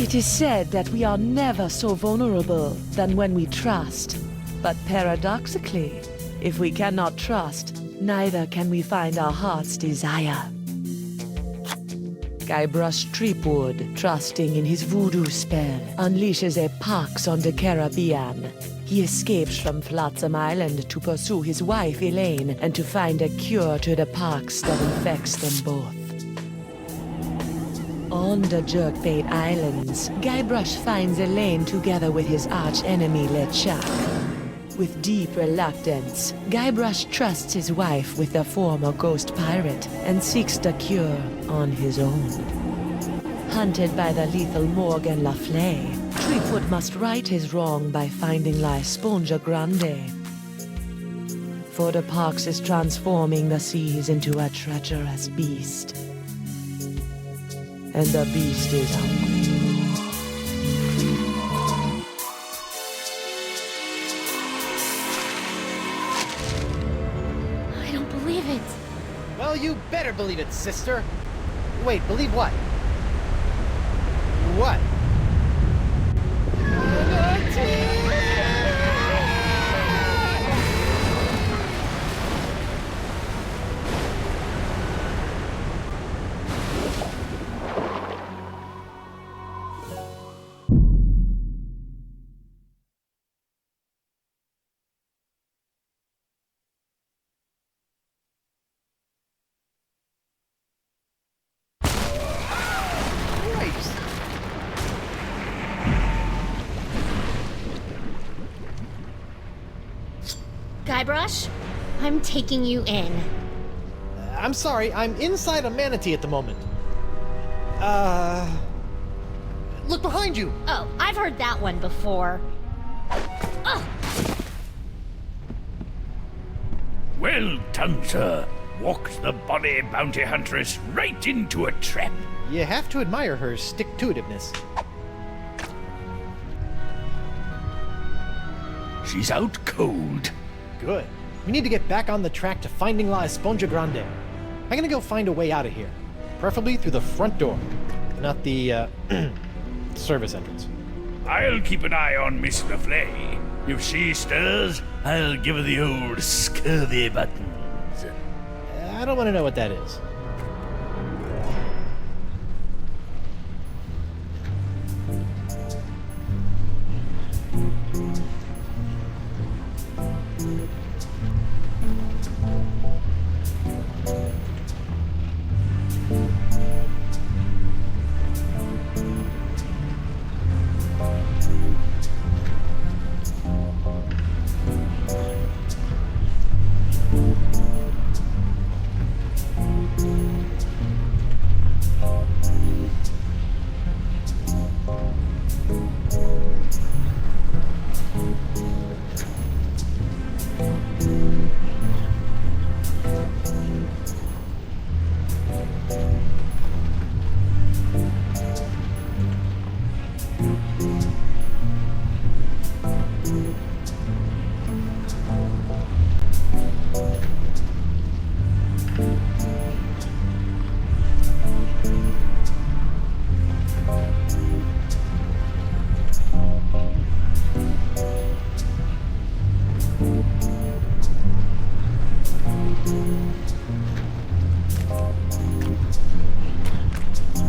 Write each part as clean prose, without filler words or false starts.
It is said that we are never so vulnerable than when we trust. But paradoxically, if we cannot trust, neither can we find our heart's desire. Guybrush Threepwood, trusting in his voodoo spell, unleashes a pox on the Caribbean. He escapes from Flotsam Island to pursue his wife Elaine and to find a cure to the pox that infects them both. On the Jerkbait Islands, Guybrush finds Elaine together with his arch-enemy LeChuck. With deep reluctance, Guybrush trusts his wife with the former ghost pirate and seeks the cure on his own. Hunted by the lethal Morgan Le Fay, Threepwood must right his wrong by finding La Esponja Grande. For the pox is transforming the seas into a treacherous beast. And the beast is hungry. Well, you better believe it, sister. Wait, believe what? What? Guybrush, I'm taking you in. I'm sorry, I'm inside a manatee at the moment. Look behind you! Oh, I've heard that one before. Ugh. Well done, sir. Walked the bonny bounty huntress right into a trap. You have to admire her stick-to-itiveness. She's out cold. Good. We need to get back on the track to finding La Esponja Grande. I'm gonna go find a way out of here. Preferably through the front door, not the, service entrance. I'll keep an eye on Miss Le Fay. If she stirs, I'll give her the old scurvy buttons. I don't want to know what that is.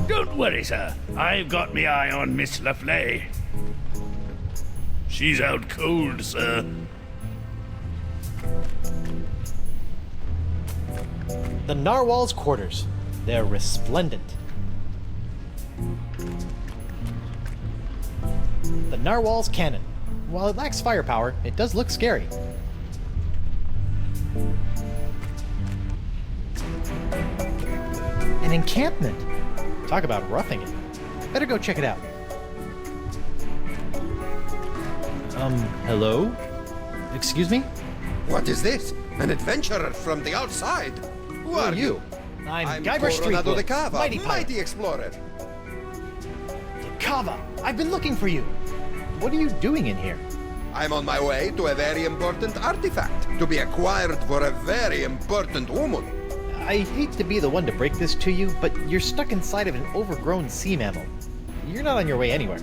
Don't worry, sir. I've got me eye on Miss Le Fay. She's out cold, sir. The Narwhal's quarters. They're resplendent. The Narwhal's cannon. While it lacks firepower, it does look scary. An encampment. Talk about roughing it. Better go check it out. Hello? Excuse me? What is this? An adventurer from the outside? Who are you? I'm Guybrush Coronado Threepwood, de Cava, mighty pirate. mighty explorer. Cava, I've been looking for you. What are you doing in here? I'm on my way to a very important artifact to be acquired for a very important woman. I hate to be the one to break this to you, but you're stuck inside of an overgrown sea mammal. You're not on your way anywhere.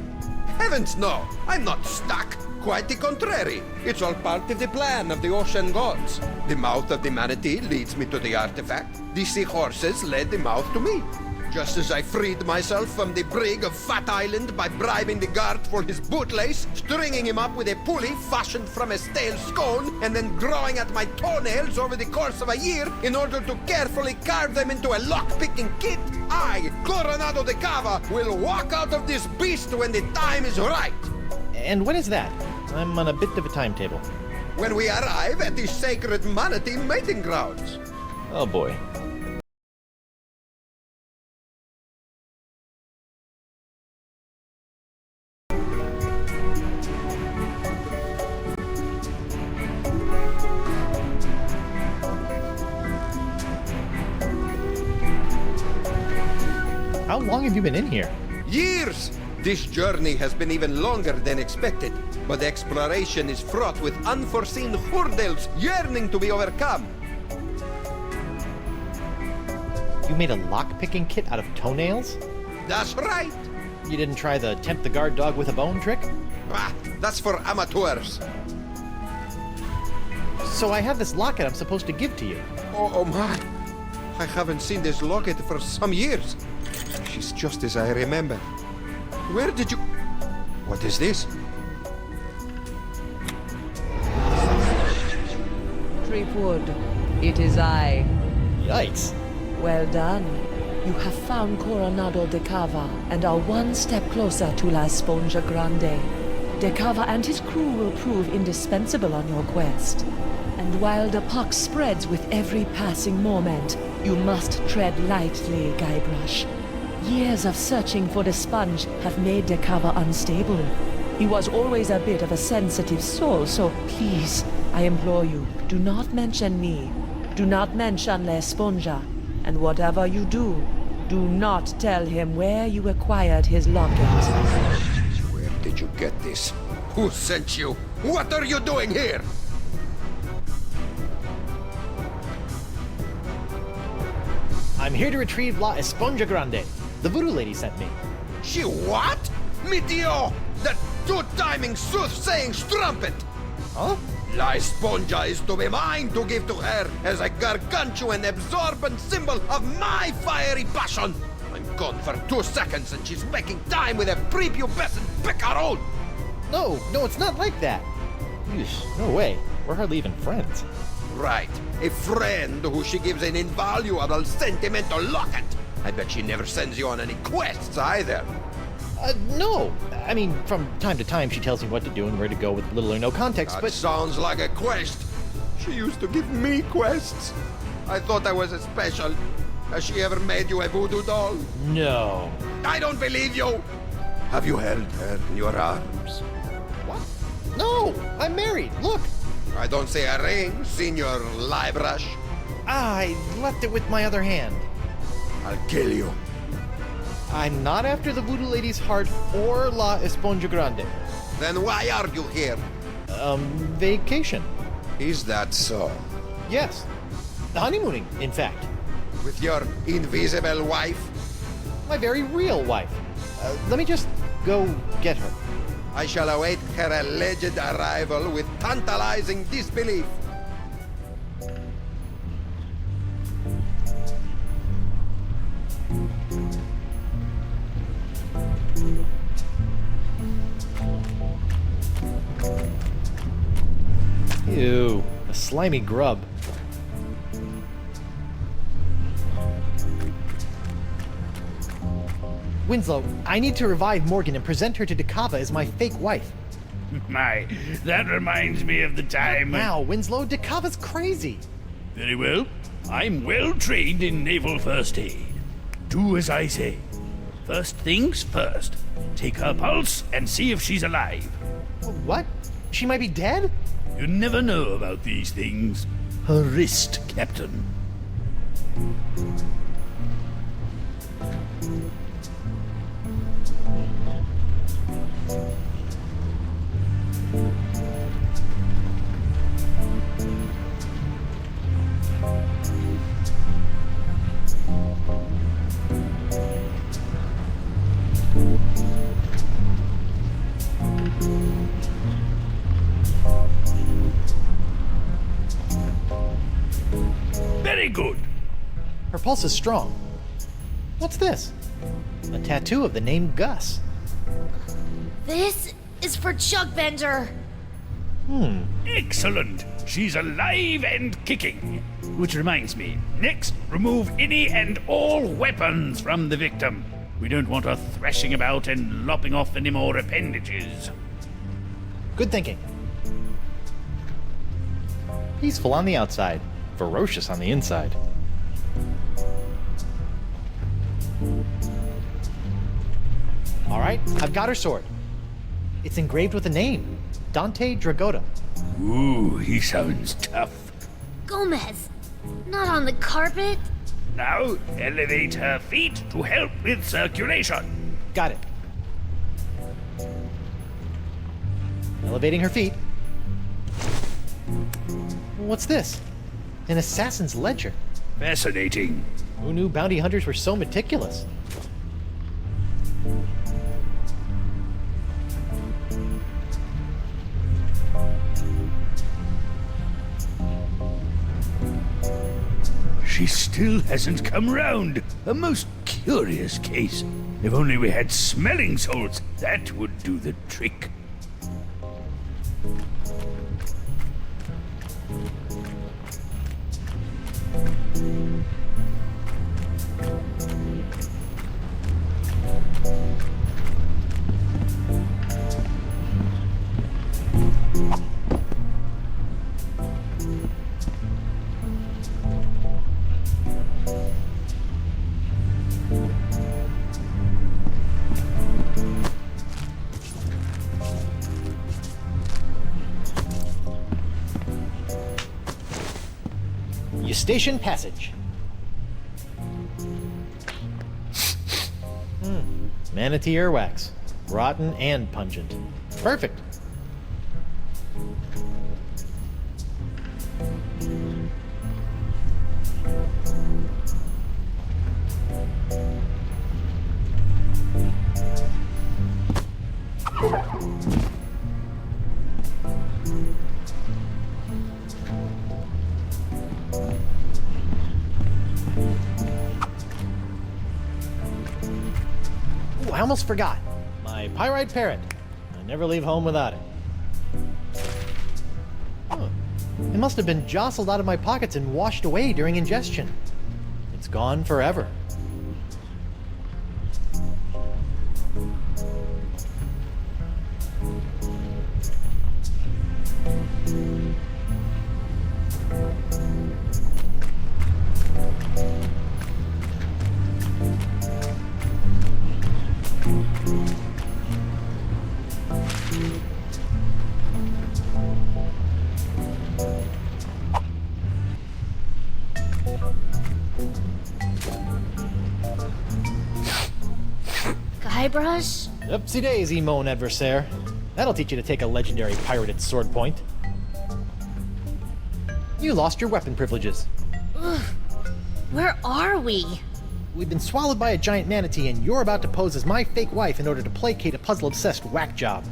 Heavens no! I'm not stuck! Quite the contrary. It's all part of the plan of the ocean gods. The mouth of the manatee leads me to the artifact. The seahorses led the mouth to me. Just as I freed myself from the brig of Fat Island by bribing the guard for his bootlace, stringing him up with a pulley fashioned from a stale scone, and then growing at my toenails over the course of a year in order to carefully carve them into a lock-picking kit, I, Coronado de Cava, will walk out of this beast when the time is right. And when is that? I'm on a bit of a timetable. When we arrive at the sacred manatee mating grounds. Oh boy. How long have you been in here? Years! This journey has been even longer than expected, but exploration is fraught with unforeseen hurdles yearning to be overcome. You made a lock-picking kit out of toenails? That's right! You didn't try the tempt the guard dog with a bone trick? Ah, that's for amateurs. So I have this locket I'm supposed to give to you. Oh my! I haven't seen this locket for some years. She's just as I remember. Where did you... What is this? Tripwood, it is I. Yikes. Well done. You have found Coronado de Cava and are one step closer to La Sponja Grande. De Cava and his crew will prove indispensable on your quest. And while the pox spreads with every passing moment, you must tread lightly, Guybrush. Years of searching for the sponge have made De Cava unstable. He was always a bit of a sensitive soul, so please, I implore you, do not mention me. Do not mention La Sponja. And whatever you do, do not tell him where you acquired his locket. Where did you get this? Who sent you? What are you doing here? I'm here to retrieve La Esponja Grande. The voodoo lady sent me. She what? Mitio! That two-timing soothsaying strumpet! Huh? La Esponja is to be mine to give to her as a gargantuan absorbent symbol of my fiery passion! I'm gone for 2 seconds and she's making time with a prepubescent picaron! No, it's not like that. Eesh, no way. We're hardly even friends. Right, a friend who she gives an invaluable sentimental locket. I bet she never sends you on any quests either. No. I mean, from time to time she tells me what to do and where to go with little or no context, That but... sounds like a quest. She used to give me quests. I thought I was a special. Has she ever made you a voodoo doll? No. I don't believe you! Have you held her in your arms? What? No! I'm married. Look! I don't see a ring, Senor Liebrush. I left it with my other hand. I'll kill you. I'm not after the voodoo lady's heart or La Esponja Grande. Then why are you here? Vacation. Is that so? Yes. Honeymooning, in fact. With your invisible wife? My very real wife. Let me just go get her. I shall await her alleged arrival with tantalizing disbelief. Ew, a slimy grub. Winslow, I need to revive Morgan and present her to De Cava as my fake wife. My, that reminds me of the time. Now, Winslow, De Cava's crazy. Very well. I'm well trained in naval first aid. Do as I say. First things first. Take her pulse and see if she's alive. What? She might be dead? You never know about these things. Her wrist, Captain. pulse is strong. What's this? A tattoo of the name Gus. This is for Chuckbender. Excellent! She's alive and kicking. Which reminds me, next, remove any and all weapons from the victim. We don't want her thrashing about and lopping off any more appendages. Good thinking. Peaceful on the outside, ferocious on the inside. All right, I've got her sword. It's engraved with a name, Dante Dragotta. Ooh, he sounds tough. Gomez, not on the carpet. Now, elevate her feet to help with circulation. Got it. Elevating her feet. What's this? An assassin's ledger. Fascinating. Who knew bounty hunters were so meticulous? She still hasn't come round. A most curious case. If only we had smelling salts, that would do the trick. Eustachian Passage. Manatee earwax. Rotten and pungent. Perfect. Ooh, I almost forgot. My pyrite parrot. I never leave home without it. Huh. It must have been jostled out of my pockets and washed away during ingestion. It's gone forever. Guybrush? Oopsie daisy, mon adversaire. That'll teach you to take a legendary pirated sword point. You lost your weapon privileges. Ugh. Where are we? We've been swallowed by a giant manatee, and you're about to pose as my fake wife in order to placate a puzzle-obsessed whack job.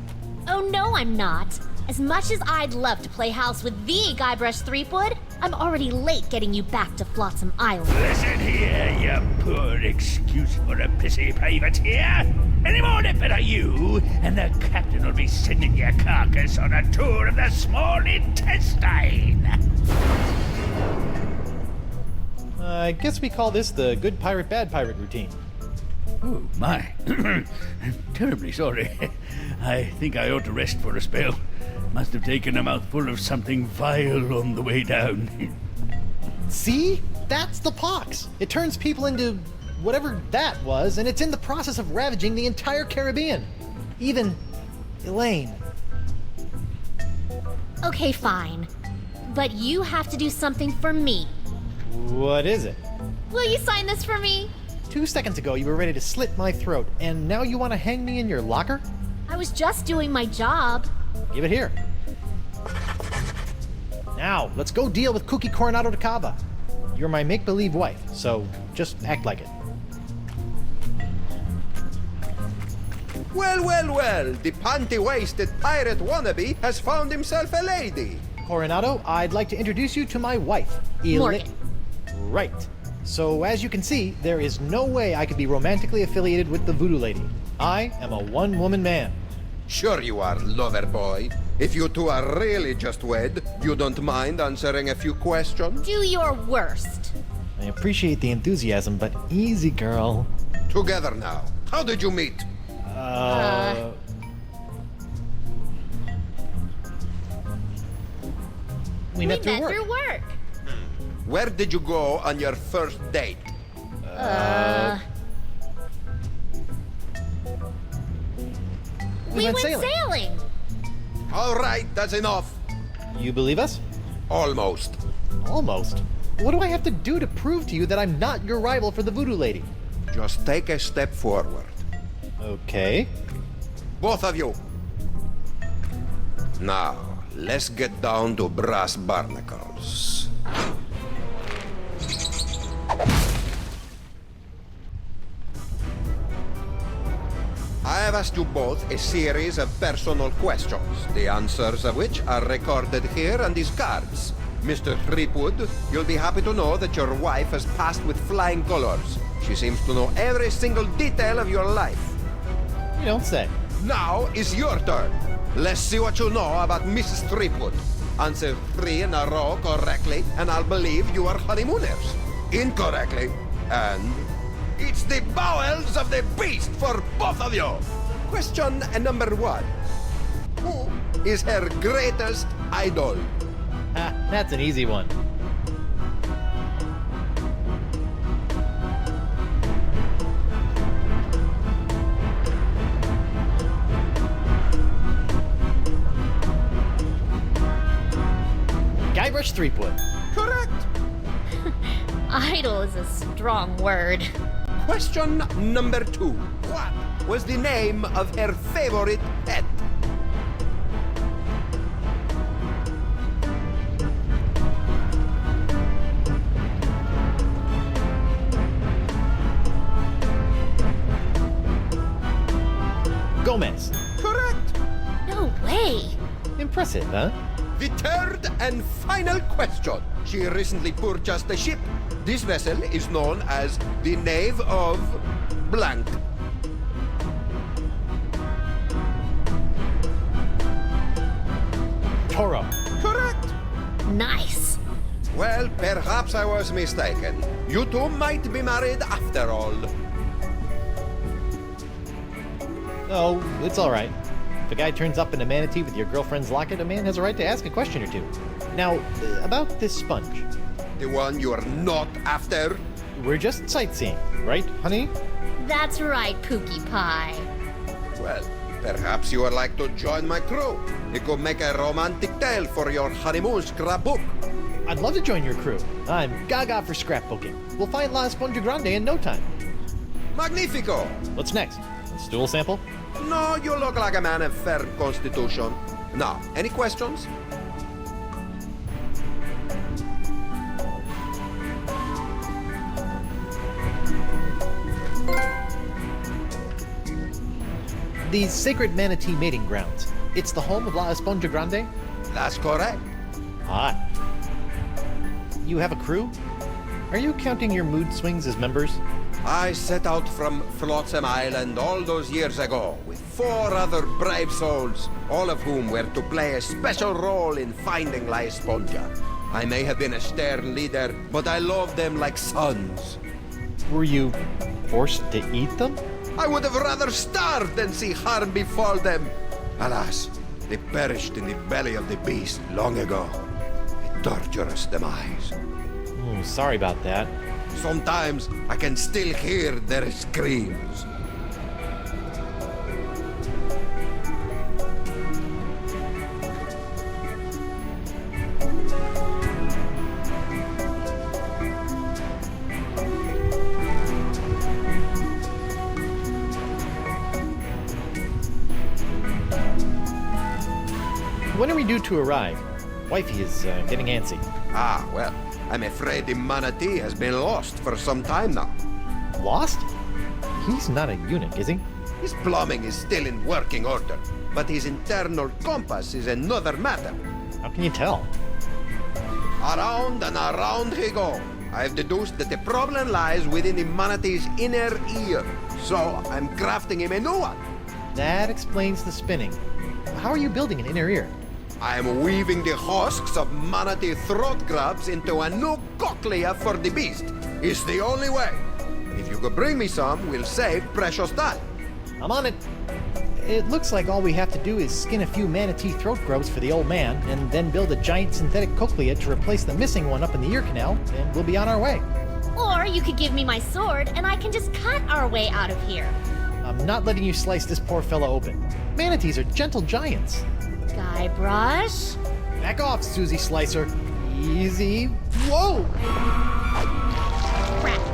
Oh no, I'm not. As much as I'd love to play house with the Guybrush Threepwood, I'm already late getting you back to Flotsam Island. Listen here, you poor excuse for a pissy privateer. Any more nipper are you, and the captain will be sending your carcass on a tour of the small intestine. I guess we call this the good pirate, bad pirate routine. Oh, my. I'm terribly sorry. I think I ought to rest for a spell. Must have taken a mouthful of something vile on the way down. See? That's the pox. It turns people into whatever that was, and it's in the process of ravaging the entire Caribbean. Even Elaine. Okay, fine. But you have to do something for me. What is it? Will you sign this for me? 2 seconds ago, you were ready to slit my throat, and now you want to hang me in your locker? I was just doing my job. Give it here. Now, let's go deal with Cookie Coronado de Cava. You're my make-believe wife, so just act like it. Well, well, well, the panty-waisted pirate wannabe has found himself a lady. Coronado, I'd like to introduce you to my wife, Morgan. Right. So as you can see, there is no way I could be romantically affiliated with the voodoo lady. I am a one-woman man. Sure you are, lover boy. If you two are really just wed, you don't mind answering a few questions? Do your worst. I appreciate the enthusiasm, but easy, girl. Together now. How did you meet? We met through work. through work. Where did you go on your first date? We went sailing. All right, that's enough. You believe us? Almost. Almost. What do I have to do to prove to you that I'm not your rival for the voodoo lady? Just take a step forward. Okay. Both of you. Now, let's get down to brass barnacles. I have asked you both a series of personal questions, the answers of which are recorded here on these cards. Mr. Threepwood, you'll be happy to know that your wife has passed with flying colors. She seems to know every single detail of your life. You don't say. Now is your turn. Let's see what you know about Mrs. Threepwood. Answer 3 in a row correctly, and I'll believe you are honeymooners. Incorrectly, and it's the bowels of the beast for both of you. Question number 1. Who is her greatest idol? Ha, that's an easy one. Guybrush Threepwood. Correct. Idol is a strong word. Question number 2. What was the name of her favorite pet? Gomez. Correct. No way. Impressive, huh? The third and final question. She recently purchased a ship. This vessel is known as the Knave of Blank. Toro. Correct. Nice. Well, perhaps I was mistaken. You two might be married after all. Oh, it's all right. If a guy turns up in a manatee with your girlfriend's locket, a man has a right to ask a question or two. Now, about this sponge. The one you are not after? We're just sightseeing, right, honey? That's right, Pookie Pie. Well, perhaps you would like to join my crew. It could make a romantic tale for your honeymoon scrapbook. I'd love to join your crew. I'm gaga for scrapbooking. We'll find La Esponja Grande in no time. Magnifico! What's next? A stool sample? No, you look like a man of fair constitution. Now, any questions? The Sacred Manatee Mating Grounds. It's the home of La Esponja Grande? That's correct. Hot. You have a crew? Are you counting your mood swings as members? I set out from Flotsam Island all those years ago with 4 other brave souls, all of whom were to play a special role in finding La Esponja. I may have been a stern leader, but I loved them like sons. Were you forced to eat them? I would have rather starved than see harm befall them. Alas, they perished in the belly of the beast long ago. A torturous demise. Oh, sorry about that. Sometimes I can still hear their screams. When are we due to arrive? Wifey is getting antsy. Ah, well, I'm afraid the manatee has been lost for some time now. Lost? He's not a eunuch, is he? His plumbing is still in working order, but his internal compass is another matter. How can you tell? Around and around he go, I've deduced that the problem lies within the manatee's inner ear, so I'm crafting him a new one. That explains the spinning. How are you building an inner ear? I'm weaving the husks of manatee throat grabs into a new cochlea for the beast. It's the only way. If you could bring me some, we'll save precious time. I'm on it. It looks like all we have to do is skin a few manatee throat grubs for the old man, and then build a giant synthetic cochlea to replace the missing one up in the ear canal, and we'll be on our way. Or you could give me my sword and I can just cut our way out of here. I'm not letting you slice this poor fella open. Manatees are gentle giants. Guybrush? Back off, Susie Slicer. Easy. Whoa! Rats.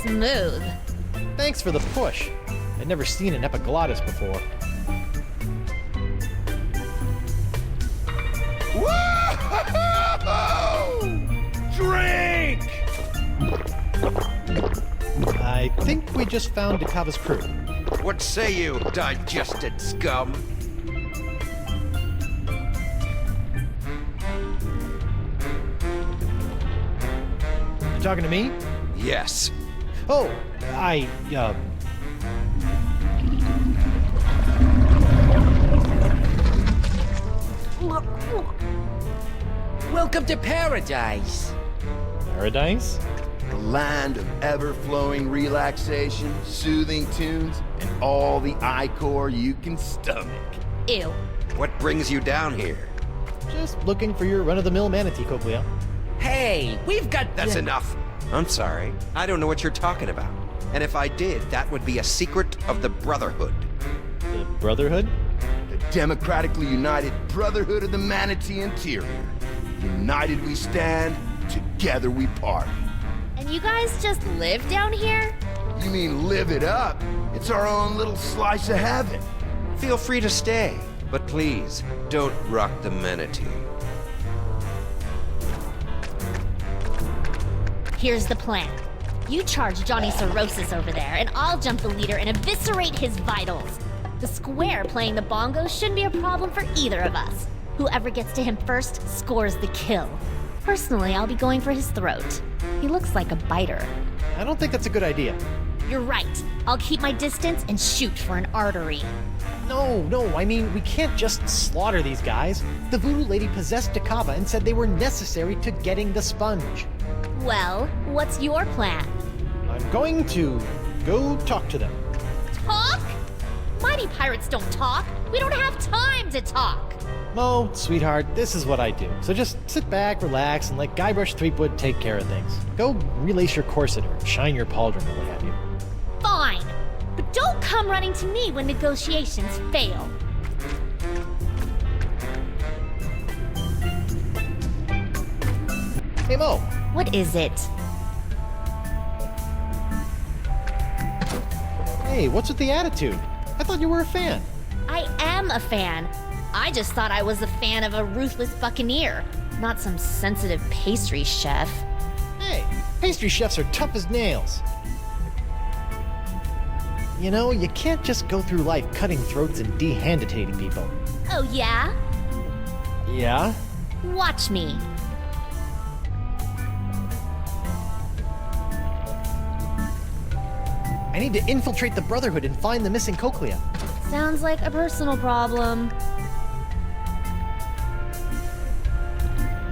Smooth. Thanks for the push. I'd never seen an epiglottis before. Drink! I think we just found Dakava's crew. What say you, digested scum? You talking to me? Yes. Oh, Welcome to paradise. Paradise? The land of ever-flowing relaxation, soothing tunes, and all the ichor you can stomach. Ew. What brings you down here? Just looking for your run-of-the-mill manatee cochlea. Hey, we've got... That's enough. I'm sorry. I don't know what you're talking about. And if I did, that would be a secret of the Brotherhood. The Brotherhood? The democratically united Brotherhood of the Manatee Interior. United we stand, together we party. And you guys just live down here? You mean live it up? It's our own little slice of heaven. Feel free to stay, but please, don't rock the manatee. Here's the plan. You charge Johnny Cirrhosis over there, and I'll jump the leader and eviscerate his vitals. The square playing the bongos shouldn't be a problem for either of us. Whoever gets to him first scores the kill. Personally, I'll be going for his throat. He looks like a biter. I don't think that's a good idea. You're right. I'll keep my distance and shoot for an artery. No, I mean, we can't just slaughter these guys. The voodoo lady possessed Dakava and said they were necessary to getting the sponge. Well, what's your plan? I'm going to go talk to them. Talk? Mighty pirates don't talk. We don't have time to talk. Mo, sweetheart, this is what I do. So just sit back, relax, and let Guybrush Threepwood take care of things. Go relace your corset or shine your pauldron or what have you. Fine. But don't come running to me when negotiations fail. Hey, Mo. What is it? Hey, what's with the attitude? I thought you were a fan. I am a fan. I just thought I was a fan of a ruthless buccaneer, not some sensitive pastry chef. Hey, pastry chefs are tough as nails. You know, you can't just go through life cutting throats and dehanditating people. Oh, yeah? Yeah? Watch me. I need to infiltrate the Brotherhood and find the missing cochlea. Sounds like a personal problem.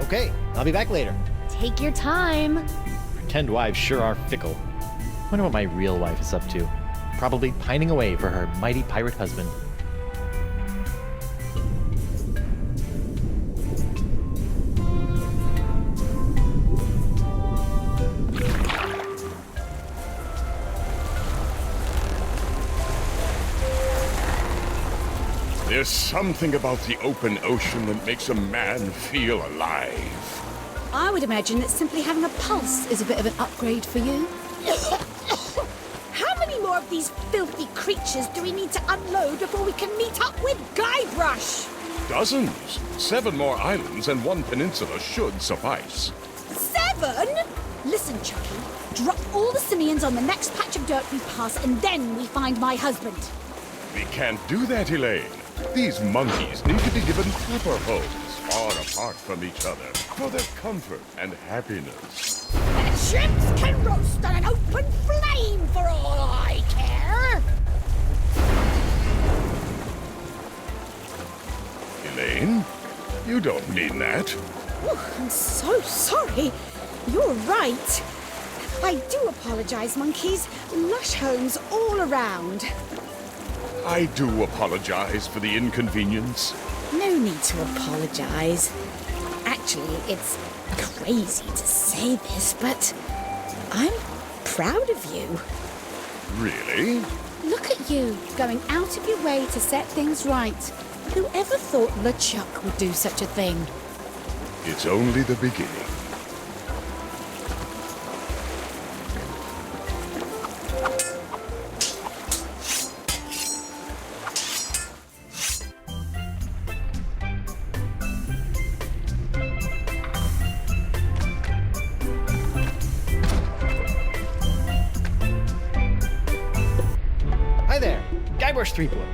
Okay, I'll be back later. Take your time. Pretend wives sure are fickle. Wonder what my real wife is up to. Probably pining away for her mighty pirate husband. There's something about the open ocean that makes a man feel alive. I would imagine that simply having a pulse is a bit of an upgrade for you. How many more of these filthy creatures do we need to unload before we can meet up with Guybrush? Dozens. 7 more islands and 1 peninsula should suffice. 7? Listen, Chucky. Drop all the simians on the next patch of dirt we pass, and then we find my husband. We can't do that, Elaine. These monkeys need to be given proper homes, far apart from each other, for their comfort and happiness. The ships can roast on an open flame for all I care. Elaine? You don't mean that. Oh, I'm so sorry. You're right. I do apologize, monkeys. Lush homes all around. I do apologize for the inconvenience. No need to apologize. Actually, it's crazy to say this, but I'm proud of you. Really? Look at you, going out of your way to set things right. Whoever thought LeChuck would do such a thing? It's only the beginning. Hi there, Guybrush Threepwood.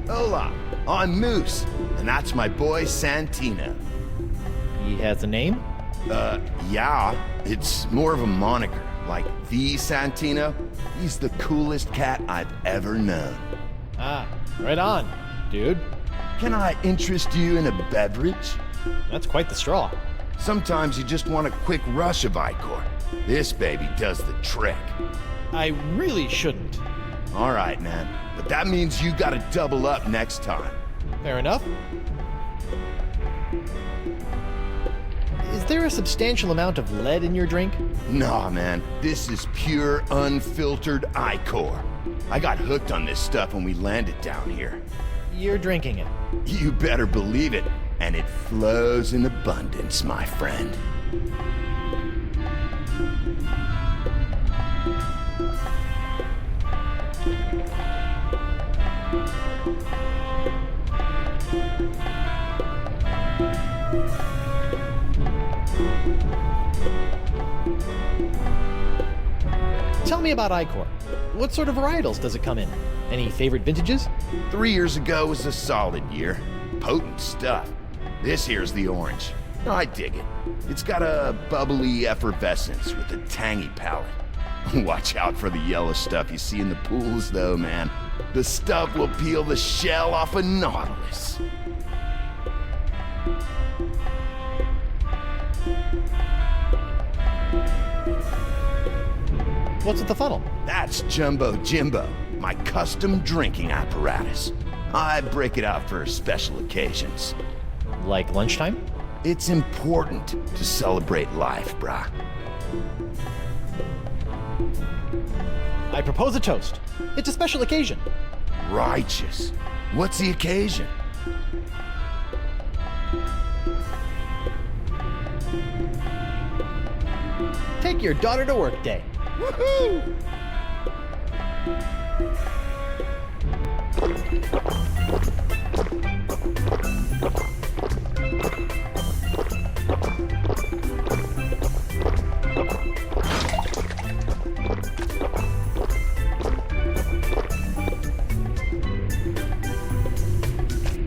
Hola, I'm Moose, and that's my boy Santino. He has a name? Yeah, it's more of a moniker, like the Santino. He's the coolest cat I've ever known. Ah, right on, dude. Can I interest you in a beverage? That's quite the straw. Sometimes you just want a quick rush of Icor. This baby does the trick. I really shouldn't. All right, man, but that means you gotta double up next time. Fair enough. Is there a substantial amount of lead in your drink? Nah, man, this is pure, unfiltered Icor. I got hooked on this stuff when we landed down here. You're drinking it. You better believe it, and it flows in abundance, my friend. Tell me about Icor. What sort of varietals does it come in? Any favorite vintages? 3 years ago was a solid year. Potent stuff. This here's the orange. I dig it. It's got a bubbly effervescence with a tangy palate. Watch out for the yellow stuff you see in the pools, though, man. The stuff will peel the shell off a Nautilus. What's at the funnel? That's Jumbo Jimbo, my custom drinking apparatus. I break it out for special occasions. Like lunchtime? It's important to celebrate life, brah. I propose a toast. It's a special occasion. Righteous. What's the occasion? Take your daughter to work day. Woohoo!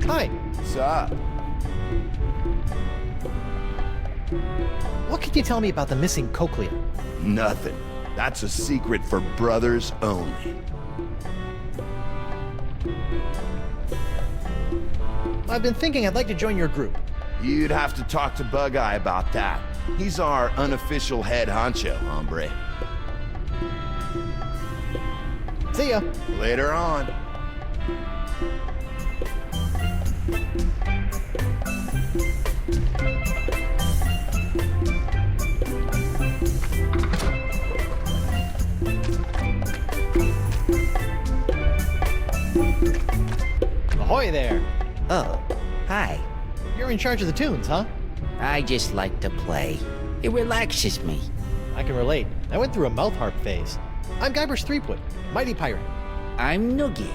Hi. What's up? What can you tell me about the missing cochlea? Nothing. That's a secret for brothers only. I've been thinking I'd like to join your group. You'd have to talk to Bug-Eye about that. He's our unofficial head honcho, hombre. See ya. Later on. Ahoy there. Oh, hi. You're in charge of the tunes, huh? I just like to play. It relaxes me. I can relate. I went through a mouth harp phase. I'm Guybrush Threepwood, mighty pirate. I'm Noogie.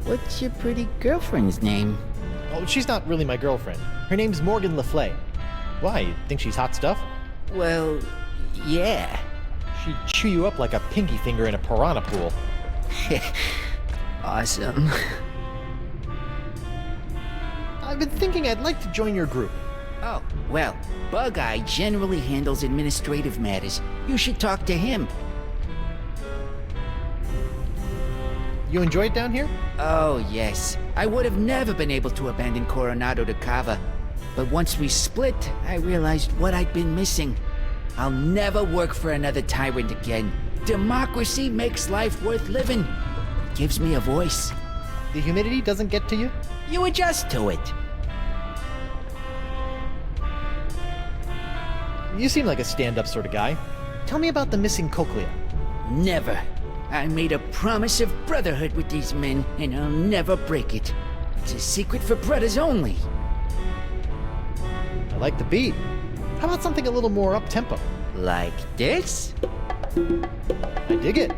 What's your pretty girlfriend's name? Oh, she's not really my girlfriend. Her name's Morgan Le Fay. Why, you think she's hot stuff? Well, yeah. She'd chew you up like a pinky finger in a piranha pool. Awesome. I've been thinking I'd like to join your group. Oh, well, Bug-Eye generally handles administrative matters. You should talk to him. You enjoy it down here? Oh, yes. I would have never been able to abandon Coronado to Cava. But once we split, I realized what I'd been missing. I'll never work for another tyrant again. Democracy makes life worth living. It gives me a voice. The humidity doesn't get to you? You adjust to it. You seem like a stand-up sort of guy. Tell me about the missing cochlea. Never. I made a promise of brotherhood with these men, and I'll never break it. It's a secret for brothers only. I like the beat. How about something a little more up-tempo? Like this? I dig it.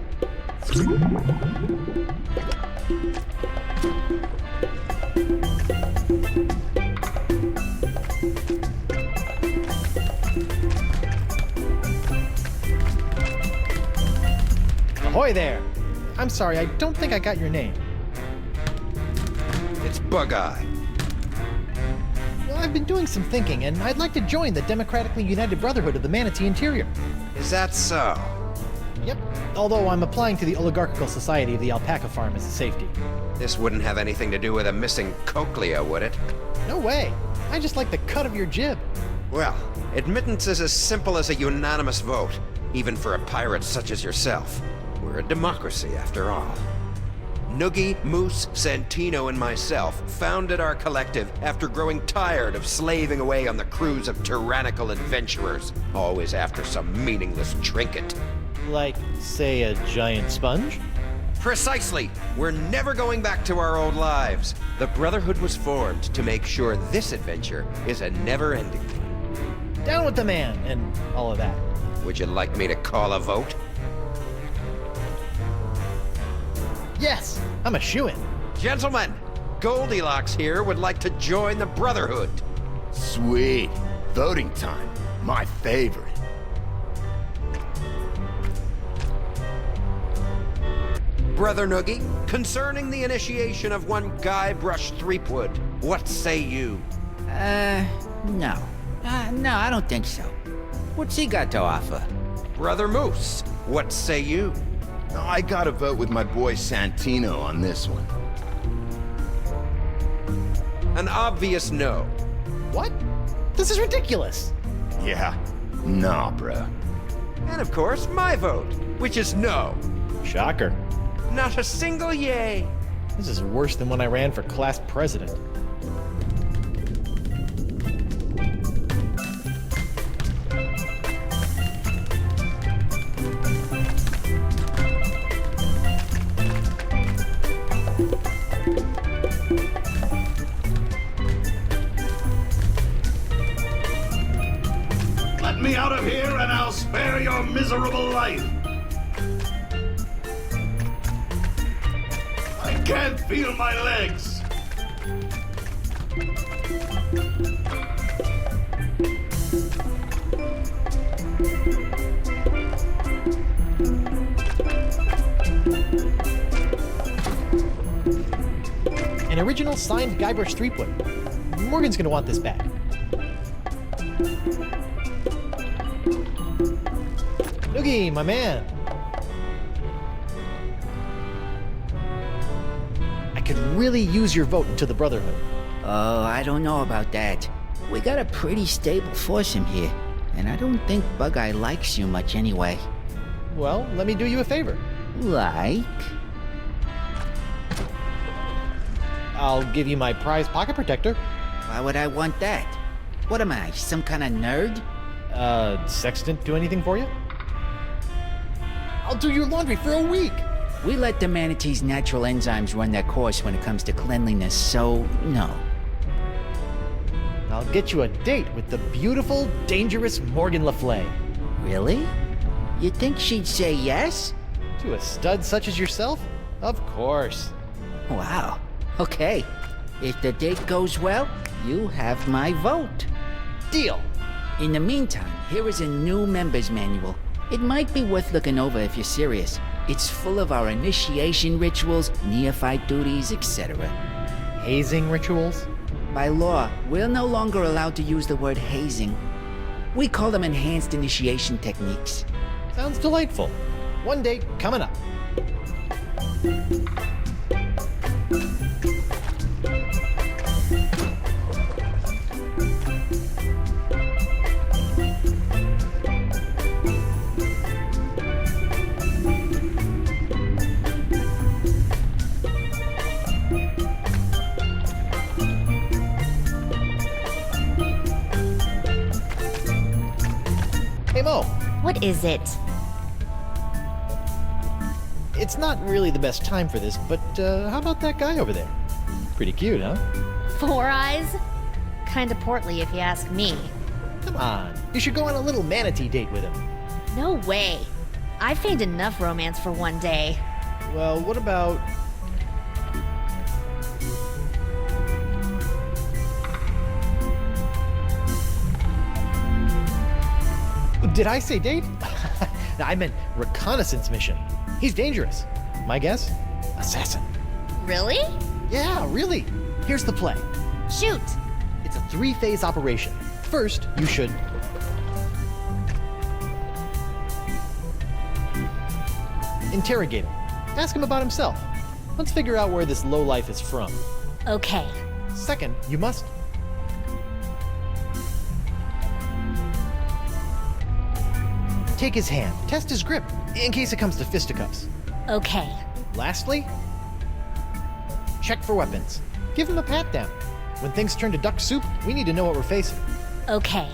Ahoy there! I'm sorry, I don't think I got your name. It's Bug-Eye. Well, I've been doing some thinking, and I'd like to join the Democratically United Brotherhood of the Manatee Interior. Is that so? Yep, although I'm applying to the Oligarchical Society of the Alpaca Farm as a safety. This wouldn't have anything to do with a missing cochlea, would it? No way! I just like the cut of your jib. Well, admittance is as simple as a unanimous vote, even for a pirate such as yourself. We're a democracy, after all. Noogie, Moose, Santino, and myself founded our collective after growing tired of slaving away on the crews of tyrannical adventurers, always after some meaningless trinket. Like, say, a giant sponge? Precisely! We're never going back to our old lives. The Brotherhood was formed to make sure this adventure is a never-ending one. Down with the man, and all of that. Would you like me to call a vote? Yes! I'm a shoo-in. Gentlemen, Goldilocks here would like to join the Brotherhood. Sweet. Voting time. My favorite. Brother Noogie, concerning the initiation of one Guybrush Threepwood, what say you? No. No, I don't think so. What's he got to offer? Brother Moose, what say you? I gotta vote with my boy Santino on this one. An obvious no. What? This is ridiculous. Yeah. Nah, bro. And of course, my vote, which is no. Shocker. Not a single yay. This is worse than when I ran for class president. Let me out of here and I'll spare your miserable life. I can't feel my legs. An original signed Guybrush Threepwood. Morgan's gonna want this back. Noogie, my man. I could really use your vote into the Brotherhood. Oh, I don't know about that. We got a pretty stable force in here, and I don't think Bug-Eye likes you much anyway. Well, let me do you a favor. Like? I'll give you my prized pocket protector. Why would I want that? What am I, some kind of nerd? Sextant do anything for you? I'll do your laundry for a week! We let the manatee's natural enzymes run their course when it comes to cleanliness, so no. I'll get you a date with the beautiful, dangerous Morgan Le Fay. Really? You think she'd say yes? To a stud such as yourself? Of course. Wow. Okay. If the date goes well, you have my vote. Deal! In the meantime, here is a new member's manual. It might be worth looking over if you're serious. It's full of our initiation rituals, neophyte duties, etc. Hazing rituals? By law, we're no longer allowed to use the word hazing. We call them enhanced initiation techniques. Sounds delightful. One date coming up. Hey Mo, What is it? it's not really the best time for this, but how about that guy over there? Pretty cute, huh? 4 Eyes? Kinda portly if you ask me. Come on, you should go on a little manatee date with him. No way. I've feigned enough romance for one day. Well, what about... Did I say date? No, I meant reconnaissance mission. He's dangerous. My guess? Assassin. Really? Yeah, really. Here's the play. Shoot! It's a 3-phase operation. First, you should... interrogate him. Ask him about himself. Let's figure out where this lowlife is from. Okay. Second, you must... take his hand. Test his grip, in case it comes to fisticuffs. Okay. Lastly, check for weapons. Give him a pat-down. When things turn to duck soup, we need to know what we're facing. Okay.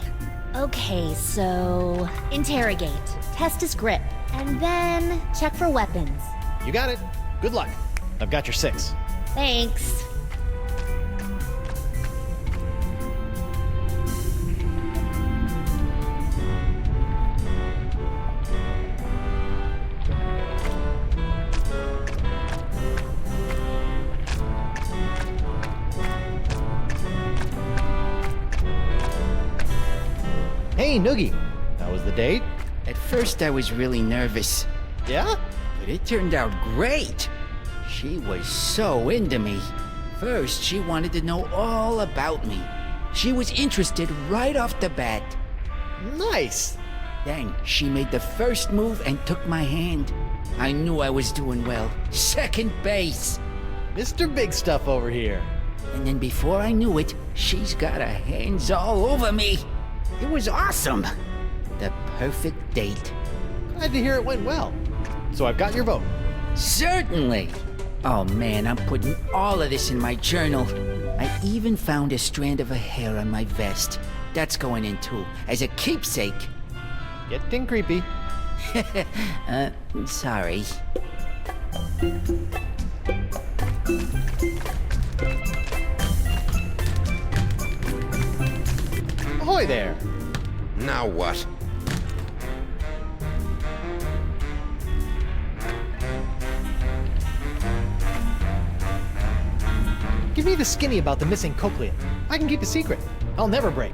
Okay, so interrogate, test his grip, and then check for weapons. You got it. Good luck. I've got your 6. Thanks. Hey, Noogie. How was the date? At first, I was really nervous, Yeah? but it turned out great. She was so into me. First, she wanted to know all about me. She was interested right off the bat. Nice. Then she made the first move and took my hand. I knew I was doing well. Second base. Mr. Big Stuff over here. And then before I knew it, she's got her hands all over me. It was awesome. The perfect date. Glad to hear it went well. So I've got your vote. Certainly. Oh man, I'm putting all of this in my journal. I even found a strand of her hair on my vest. That's going in too, as a keepsake. Getting creepy. Sorry. Ahoy there. Now what? Give me the skinny about the missing cochlea. I can keep a secret. I'll never break.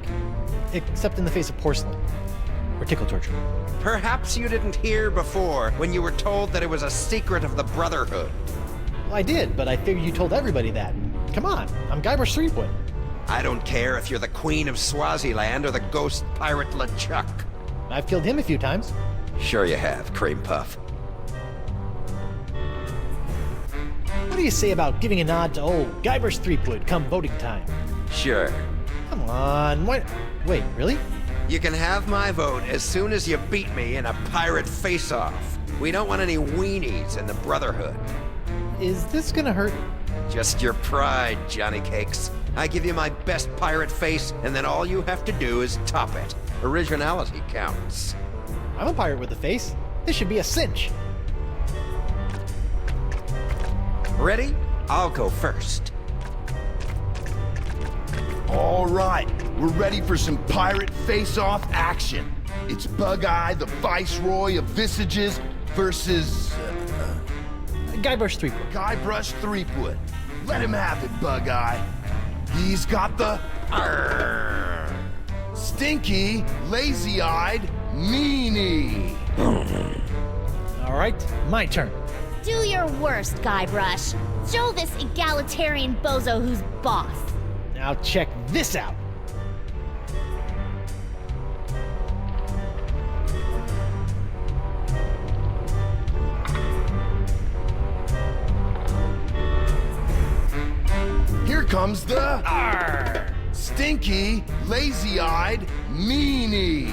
Except in the face of porcelain. Or tickle torture. Perhaps you didn't hear before when you were told that it was a secret of the Brotherhood. Well, I did, but I figured you told everybody that. Come on, I'm Guybrush Threepwood. I don't care if you're the Queen of Swaziland or the ghost pirate LeChuck. I've killed him a few times. Sure you have, Cream Puff. What do you say about giving a nod to old Guybrush Threepwood come voting time? Sure. Come on, what? Wait, really? You can have my vote as soon as you beat me in a pirate face-off. We don't want any weenies in the Brotherhood. Is this gonna hurt? Just your pride, Johnny Cakes. I give you my best pirate face, and then all you have to do is top it. Originality counts. I'm a pirate with a face. This should be a cinch. Ready? I'll go first. All right, we're ready for some pirate face-off action. It's Bug-Eye, the Viceroy of Visages, versus Guybrush Threepwood. Guybrush Threepwood. Let him have it, Bug-Eye. He's got the stinky, lazy-eyed meanie. All right, my turn. Do your worst, Guybrush. Show this egalitarian bozo who's boss. Now check this out. Here comes the stinky, lazy-eyed meanie.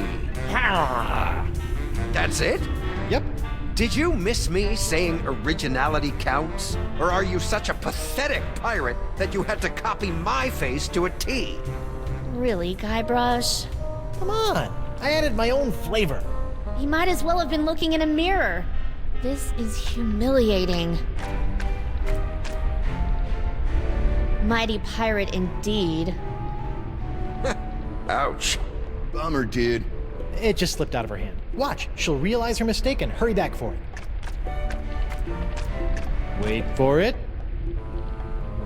That's it? Yep. Did you miss me saying originality counts? Or are you such a pathetic pirate that you had to copy my face to a T? Really, Guybrush? Come on. I added my own flavor. He might as well have been looking in a mirror. This is humiliating. Mighty pirate indeed. Ouch. Bummer, dude. It just slipped out of her hand. Watch, she'll realize her mistake and hurry back for it. Wait for it.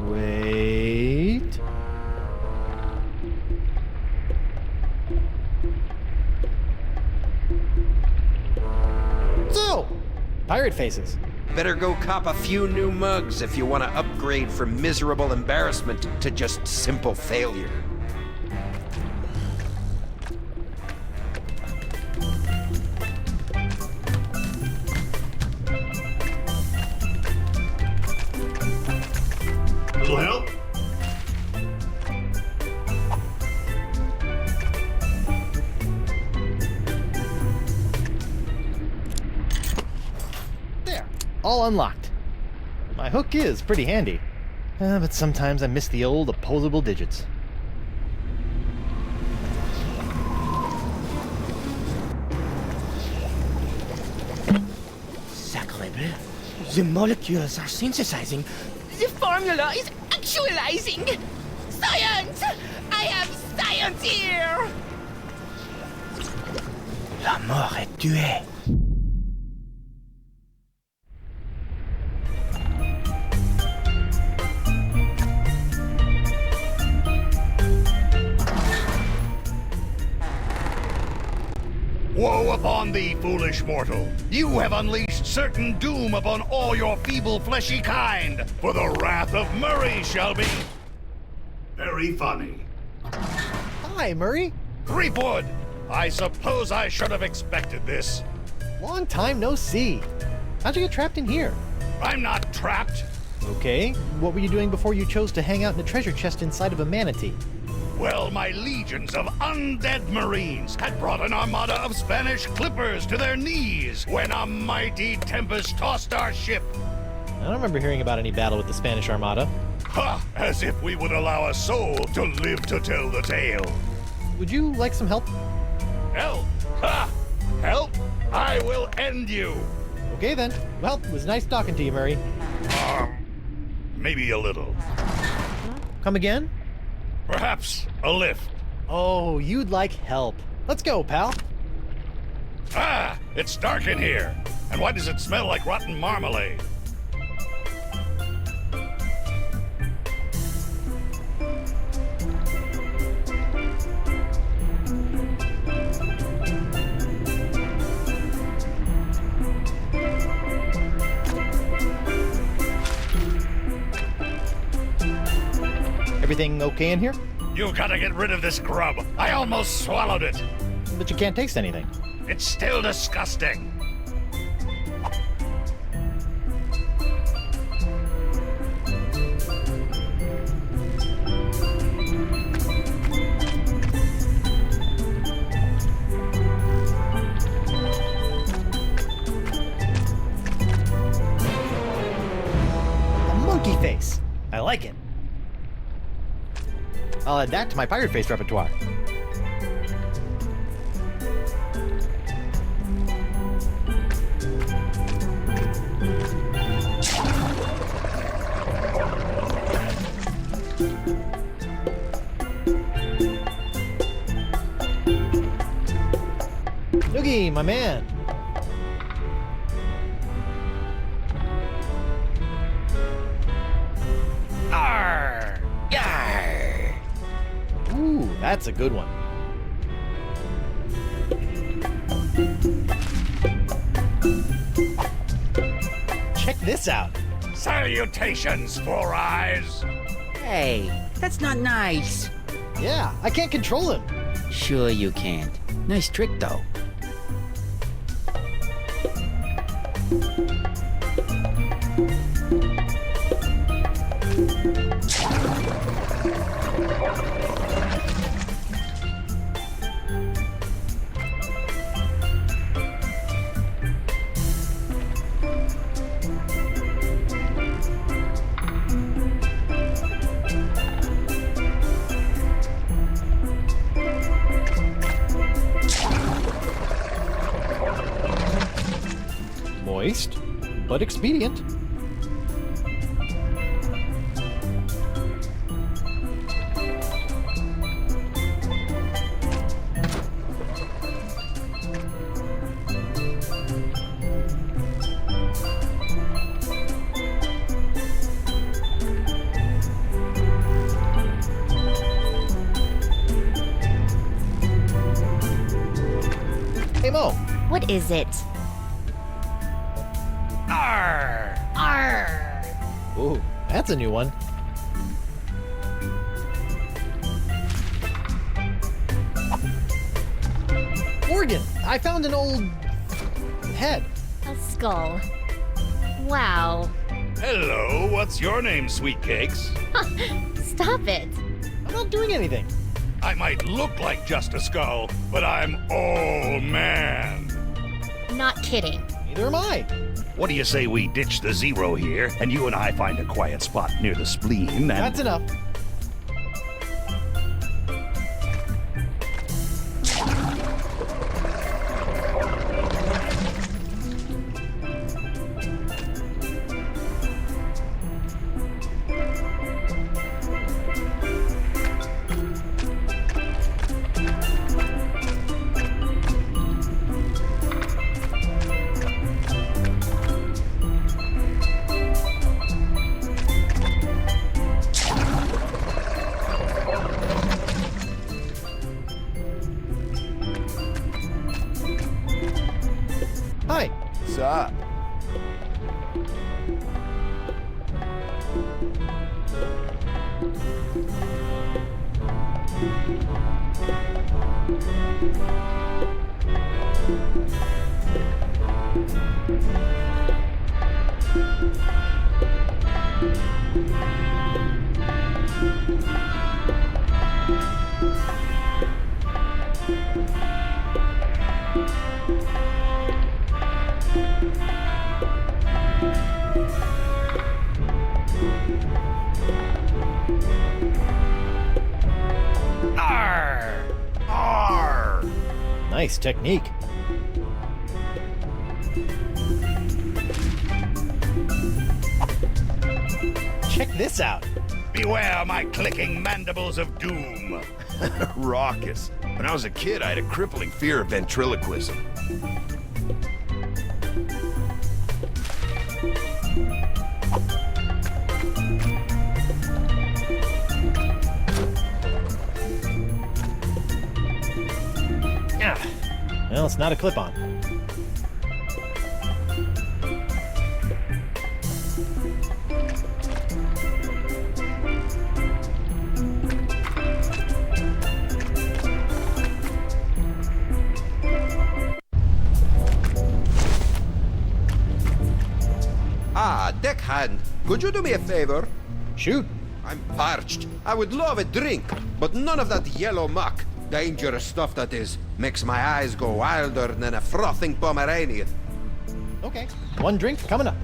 Wait. So, pirate faces. Better go cop a few new mugs if you want to upgrade from miserable embarrassment to just simple failure. Little help? There, all unlocked. My hook is pretty handy, but sometimes I miss the old opposable digits. Sacrebleu. The molecules are synthesizing. The formula is actualizing. Science! I have science here! La mort est tuée. Woe upon thee, foolish mortal! You have unleashed certain doom upon all your feeble fleshy kind, for the wrath of Murray shall be very funny. Hi, Murray. Threepwood! I suppose I should have expected this. Long time no see. How'd you get trapped in here? I'm not trapped. Okay, what were you doing before you chose to hang out in a treasure chest inside of a manatee? Well, my legions of undead Marines had brought an armada of Spanish clippers to their knees when a mighty tempest tossed our ship. I don't remember hearing about any battle with the Spanish Armada. Ha! As if we would allow a soul to live to tell the tale. Would you like some help? Help! Ha! Help! I will end you! Okay then. Well, it was nice talking to you, Murray. Maybe a little. Come again? Perhaps a lift. Oh, you'd like help. Let's go, pal. Ah! It's dark in here. And why does it smell like rotten marmalade? Everything okay in here? You gotta get rid of this grub. I almost swallowed it. But you can't taste anything. It's still disgusting. A monkey face. I like it. I'll add that to my pirate face repertoire. Boogie, my man. Arr! Yar! Ooh, that's a good one. Check this out. Salutations, Four Eyes! Hey, that's not nice. Yeah, I can't control him. Sure you can't. Nice trick, though. Moist, but expedient. Hey Mo, What is it? Arr! Arr! ooh, that's a new one. Morgan, I found an old head. A skull. Wow. Hello, what's your name, Sweet Cakes? Stop it. I'm not doing anything. I might look like just a skull, but I'm all man. Not kidding. Neither am I. What do you say we ditch the zero here, and you and I find a quiet spot near the spleen, and... That's enough. Hi. What's up? Arr! Arr! Nice technique. Check this out. Beware my clicking mandibles of doom. Raucous. When I was a kid, I had a crippling fear of ventriloquism. Ah, well, it's not a clip-on. Ah, deckhand, could you do me a favor? Shoot. I'm parched. I would love a drink, but none of that yellow muck. Dangerous stuff that is. Makes my eyes go wilder than a frothing Pomeranian. Okay. One drink coming up.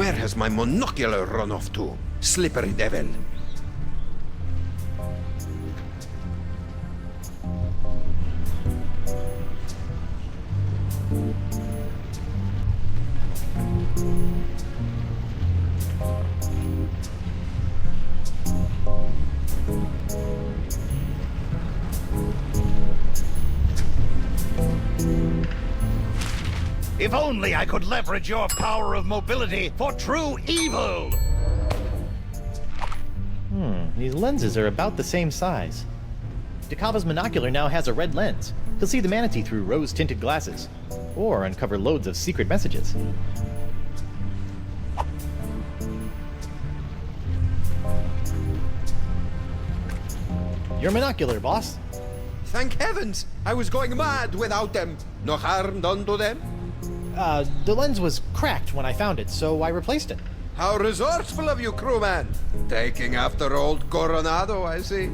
Where has my monocular run off to? Slippery devil. If only I could leverage your power of mobility for true evil! These lenses are about the same size. Dakava's monocular now has a red lens. He'll see the manatee through rose-tinted glasses, or uncover loads of secret messages. Your monocular, boss. Thank heavens! I was going mad without them. No harm done to them? The lens was cracked when I found it, so I replaced it. How resourceful of you, crewman! Taking after old Coronado, I see.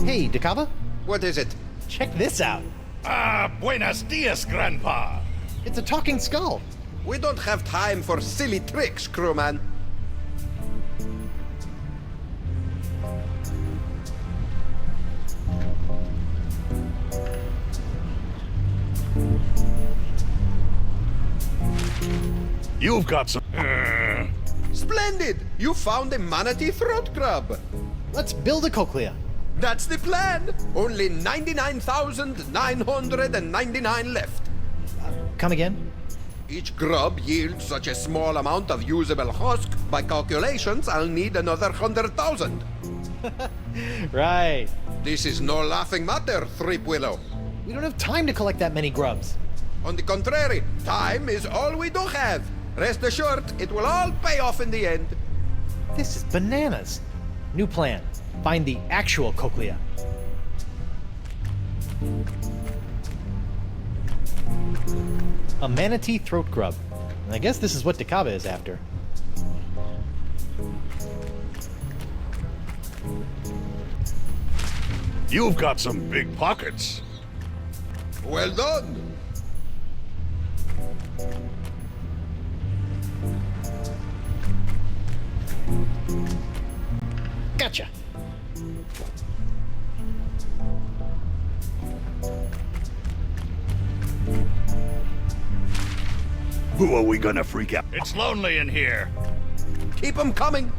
Hey, Dakava? What is it? Check this out. Ah, buenos dias, Grandpa! It's a talking skull. We don't have time for silly tricks, crewman. You've got some... Splendid! You found a manatee throat grub. Let's build a cochlea. That's the plan. Only 99,999 left. Come again? Each grub yields such a small amount of usable husk. By calculations, I'll need another 100,000. Right. This is no laughing matter, Threep Willow. We don't have time to collect that many grubs. On the contrary, time is all we do have. Rest assured, it will all pay off in the end. This is bananas. New plan. Find the actual cochlea. A manatee throat grub. I guess this is what Dakava is after. You've got some big pockets. Well done. Gotcha. Who are we gonna freak out? It's lonely in here. Keep 'em coming.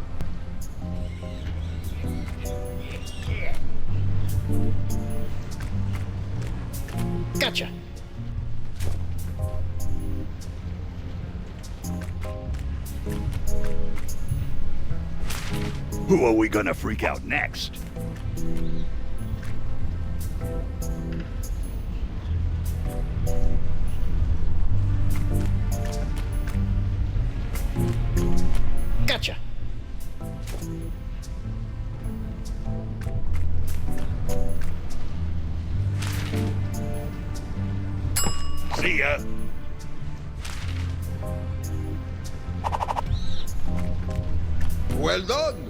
Gotcha. Who are we gonna freak out next? Gotcha. See ya. Well done.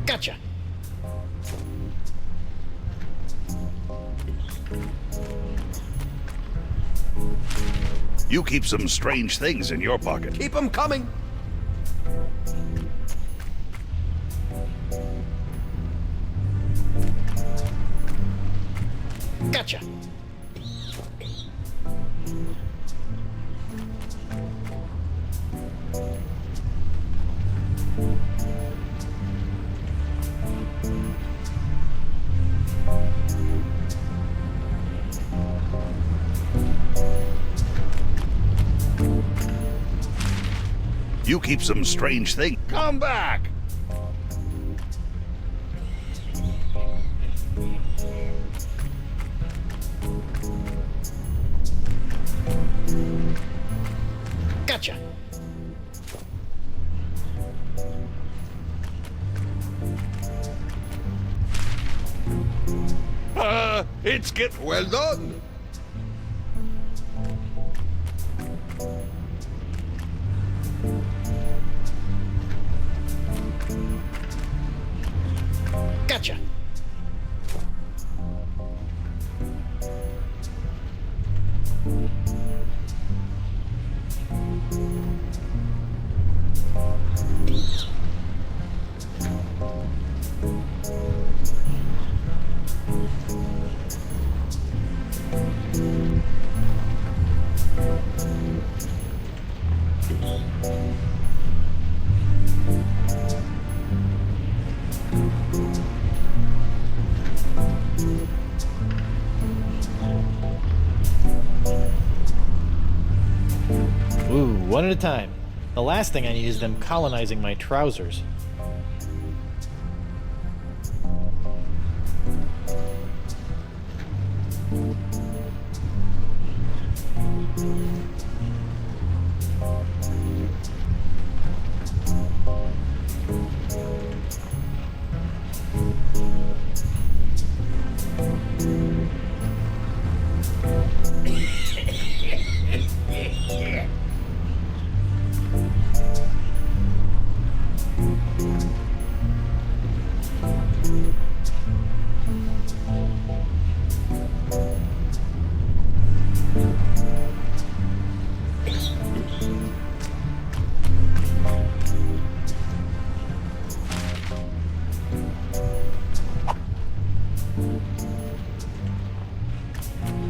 Gotcha. You keep some strange things in your pocket. Keep 'em coming. Gotcha. You keep some strange things. Come back! Gotcha. It's get... Well done. Ooh, one at a time. The last thing I need is them colonizing my trousers.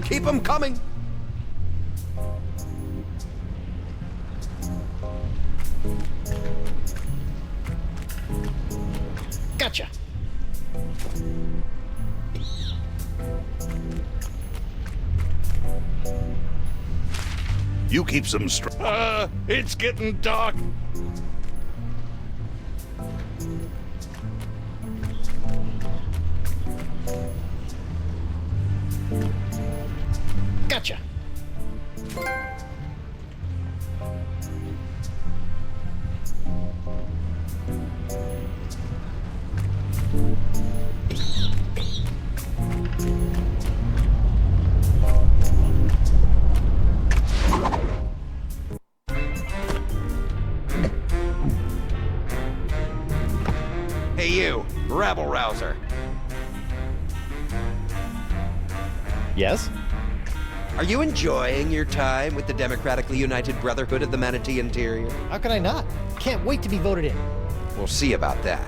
Keep them coming! Gotcha! You keep some it's getting dark. Gotcha! Hey you, rabble-rouser. Yes? Are you enjoying your time with the Democratically United Brotherhood of the Manatee Interior? How could I not? Can't wait to be voted in. We'll see about that.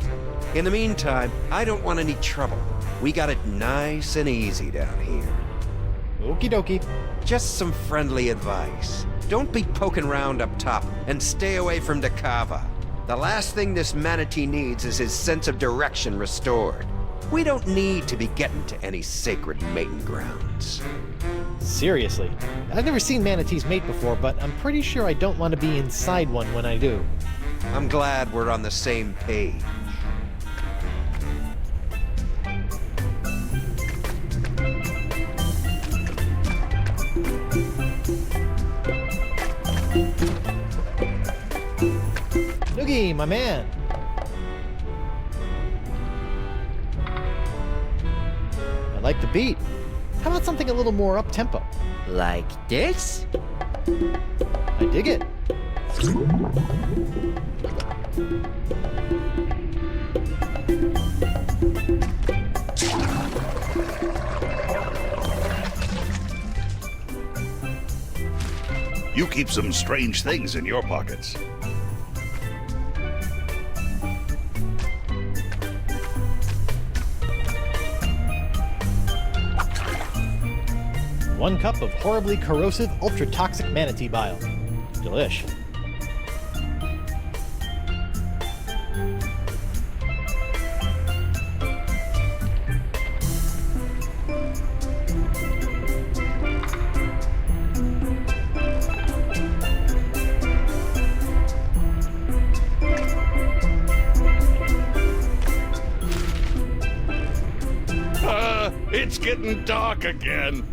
In the meantime, I don't want any trouble. We got it nice and easy down here. Okie dokie. Just some friendly advice. Don't be poking around up top, and stay away from Dakava. The last thing this manatee needs is his sense of direction restored. We don't need to be getting to any sacred mating grounds. Seriously. I've never seen manatees mate before, but I'm pretty sure I don't want to be inside one when I do. I'm glad we're on the same page. Noogie, my man! I like the beat. How about something a little more up-tempo? Like this? I dig it. You keep some strange things in your pockets. One cup of horribly corrosive, ultra-toxic manatee bile. Delish. It's getting dark again.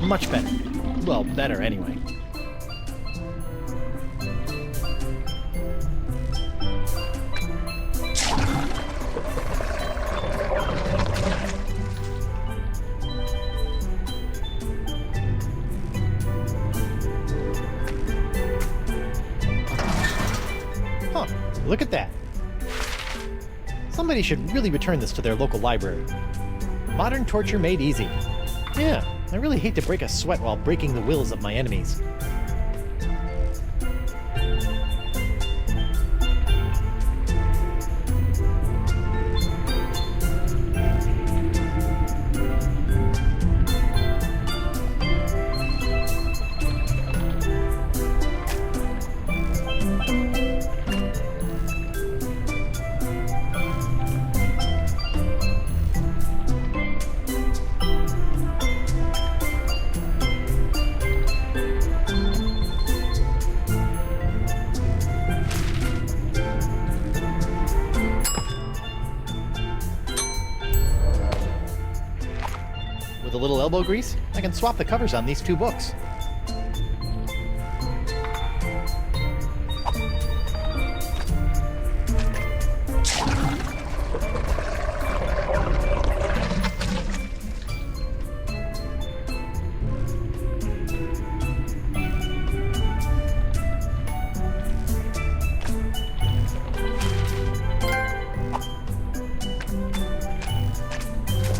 Much better. Well, better anyway. Huh, look at that. Somebody should really return this to their local library. Modern torture made easy. Yeah, I really hate to break a sweat while breaking the wills of my enemies. With a little elbow grease, I can swap the covers on these two books.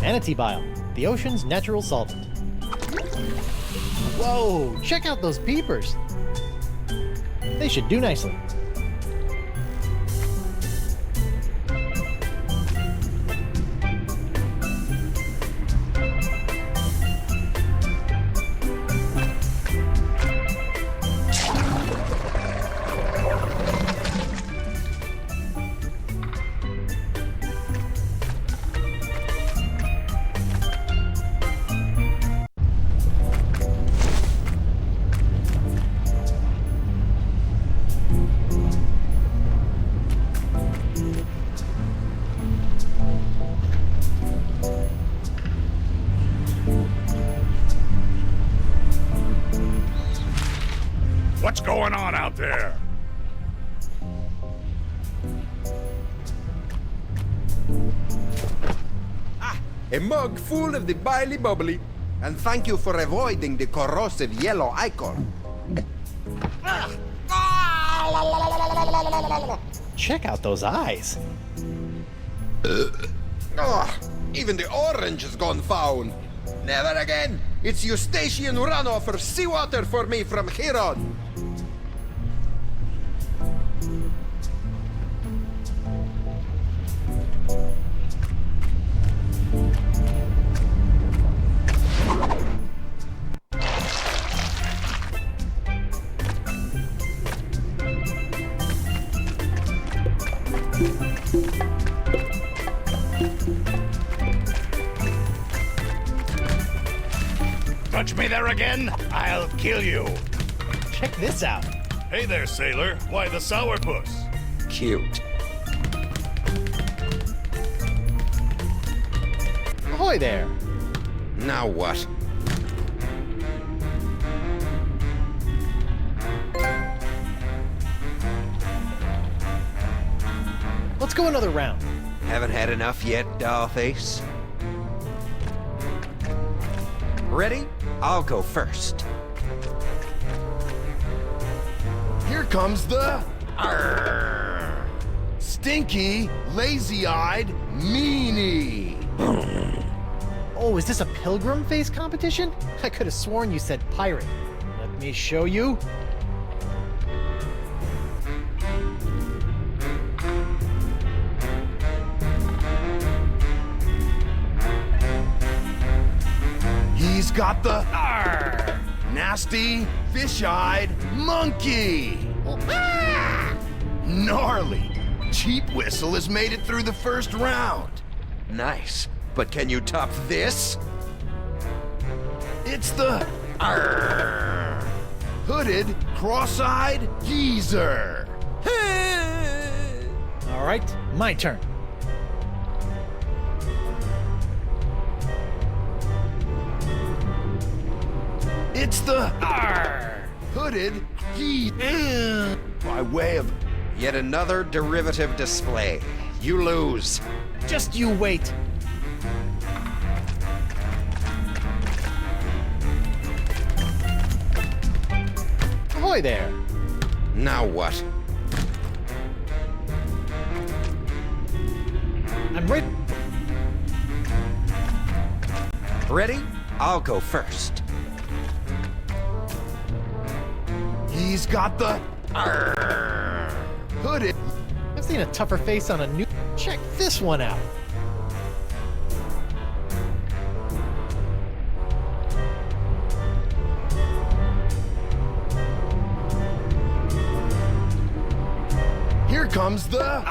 Manatee bile, the ocean's natural solvent. Whoa, check out those peepers. They should do nicely. What's going on out there? A mug full of the biley bubbly. And thank you for avoiding the corrosive yellow ichor. Check out those eyes. Oh, even the orange has gone foul. Never again. It's Eustachian runoff or seawater for me from here on. Touch me there again, I'll kill you. Check this out. Hey there, sailor. Why the sourpuss? Cute. Ahoy there. Now what? Let's go another round. Haven't had enough yet, dollface? Ready? I'll go first. Here comes the... Arr! Stinky, lazy-eyed meanie. Oh, is this a pilgrim face competition? I could have sworn you said pirate. Let me show you. He's got the arr, nasty, fish-eyed monkey. Gnarly. Cheap Whistle has made it through the first round. Nice. But can you top this? It's the arr, hooded, cross-eyed geezer. All right, my turn. It's the arr, hooded geezer. By way of... Yet another derivative display. You lose. Just you wait. Ahoy there. Now what? I'm ready. Ready? I'll go first. He's got the hooded. I've seen a tougher face on a new. Check this one out. Here comes the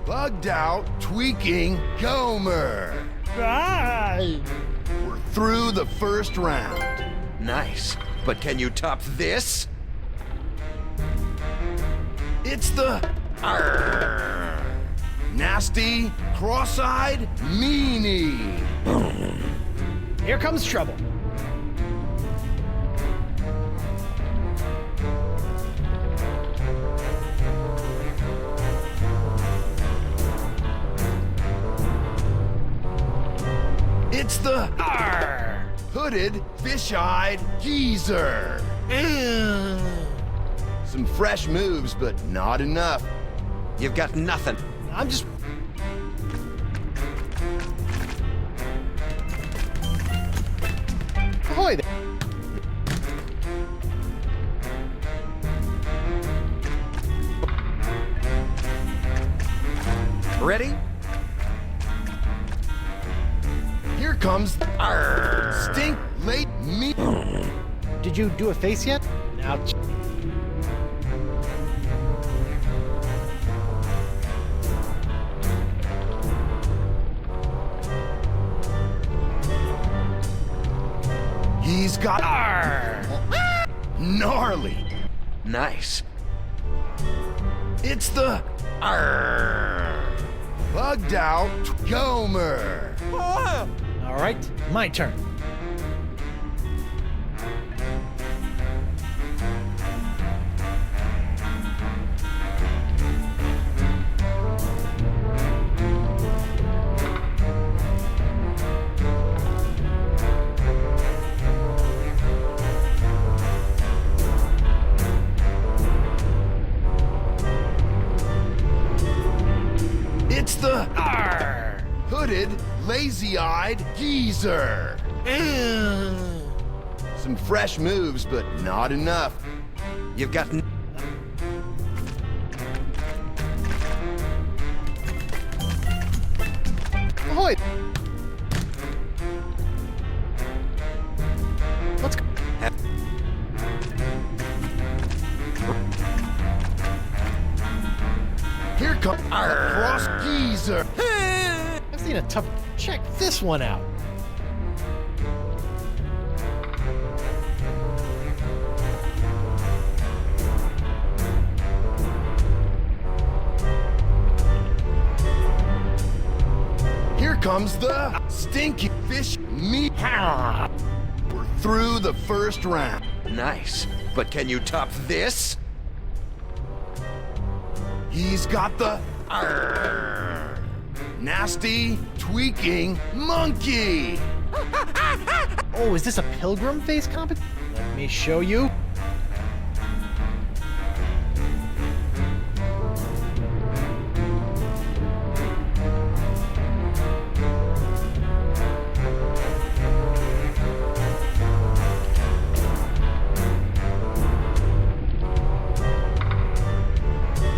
bugged out, tweaking Gomer. We're through the first round. Nice. But can you top this? It's the nasty, cross-eyed meanie. Here comes trouble. It's the hooded, fish-eyed geezer. Some fresh moves, but not enough. You've got nothing. I'm just. Ahoy there. Ready? Here comes stink late me. Did you do a face yet? Now. He's got gnarly. Nice. It's the bugged out Gomer. All right, my turn. It's the hooded, lazy-eyed geezer. Some fresh moves, but not enough. You've got. Ahoy! Let's go. Here comes a cross geezer. I've seen a tough. Check this one out. Here comes the stinky fish meat. We're through the first round. Nice. But can you top this? He's got the nasty, tweaking monkey. Oh, is this a pilgrim face competition? Let me show you.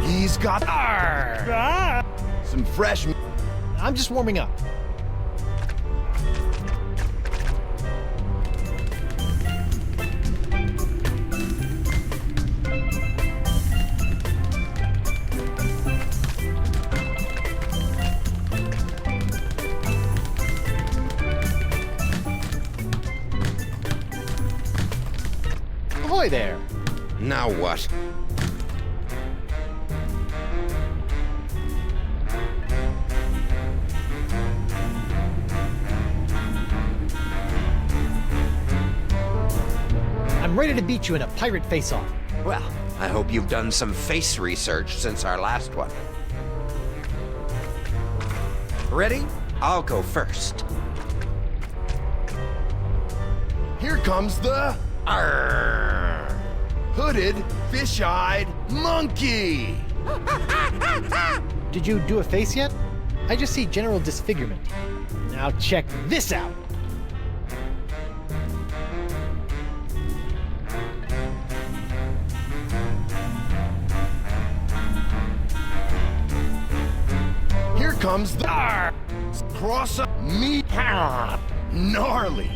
He's got some fresh. I'm just warming up. Ahoy there. Now what? I'm ready to beat you in a pirate face-off. Well, I hope you've done some face research since our last one. Ready? I'll go first. Here comes the hooded, fish-eyed monkey. Did you do a face yet? I just see general disfigurement. Now check this out. Here comes the cross me. Gnarly.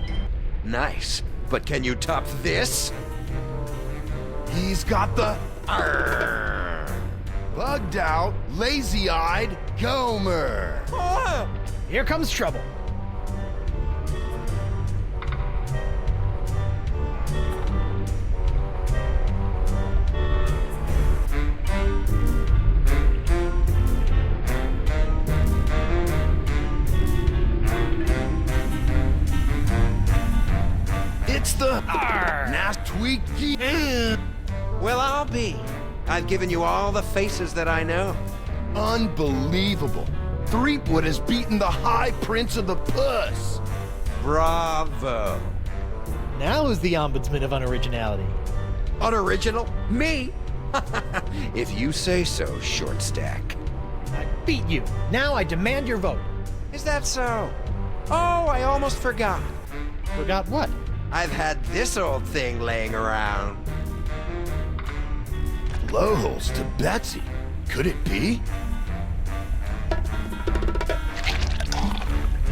Nice. But can you top this? He's got the bugged out, lazy-eyed Gomer. Here comes trouble. It's the Nastweaky. Well, I'll be. I've given you all the faces that I know. Unbelievable. Threepwood has beaten the High Prince of the Puss. Bravo. Now who's the ombudsman of unoriginality? Unoriginal? Me? If you say so, Short Stack. I beat you. Now I demand your vote. Is that so? Oh, I almost forgot. Forgot what? I've had this old thing laying around. Blowholes to Betsy. Could it be?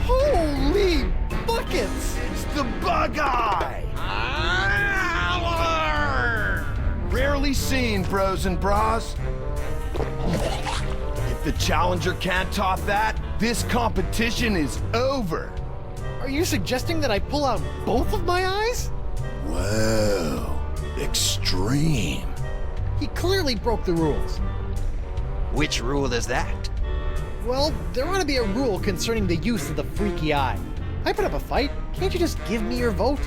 Holy buckets! It's the Bug Eye! Rarely seen, bros and bras. If the challenger can't top that, this competition is over. Are you suggesting that I pull out both of my eyes? Whoa, extreme. He clearly broke the rules. Which rule is that? Well, there ought to be a rule concerning the use of the freaky eye. I put up a fight. Can't you just give me your vote?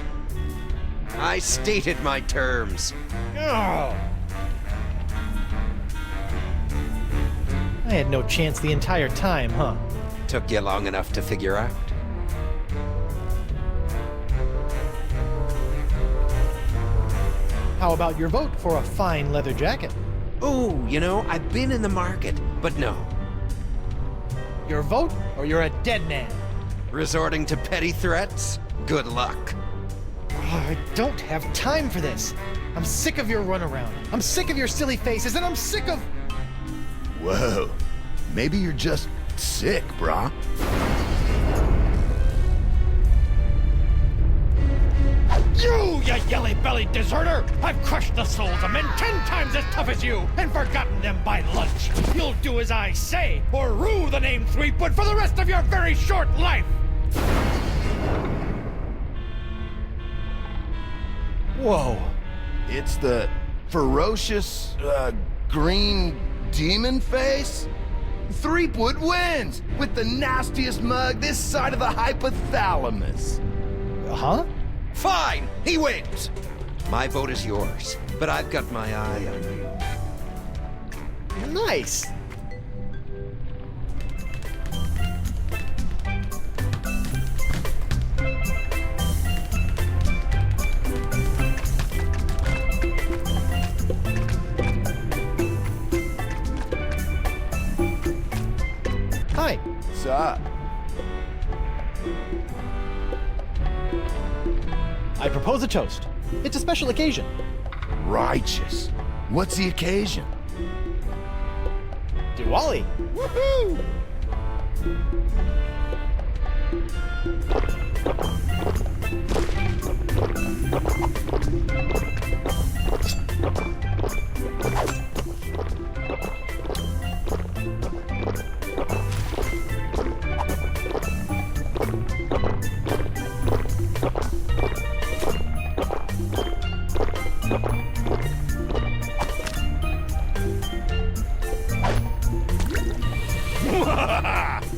I stated my terms. Oh. I had no chance the entire time, huh? Took you long enough to figure out. How about your vote for a fine leather jacket? Ooh, you know, I've been in the market, but no. Your vote, or you're a dead man? Resorting to petty threats? Good luck. Oh, I don't have time for this. I'm sick of your runaround. I'm sick of your silly faces, and I'm sick of... Whoa, maybe you're just sick, brah. You yelly-bellied deserter! I've crushed the souls of men 10 times as tough as you, and forgotten them by lunch. You'll do as I say, or rue the name Threepwood for the rest of your very short life! Whoa. It's the ferocious, green demon face? Threepwood wins with the nastiest mug this side of the hypothalamus. Huh? Fine, he wins. My vote is yours, but I've got my eye on you. Nice. Hi. What's up? I propose a toast. It's a special occasion. Righteous. What's the occasion? Diwali. Woohoo!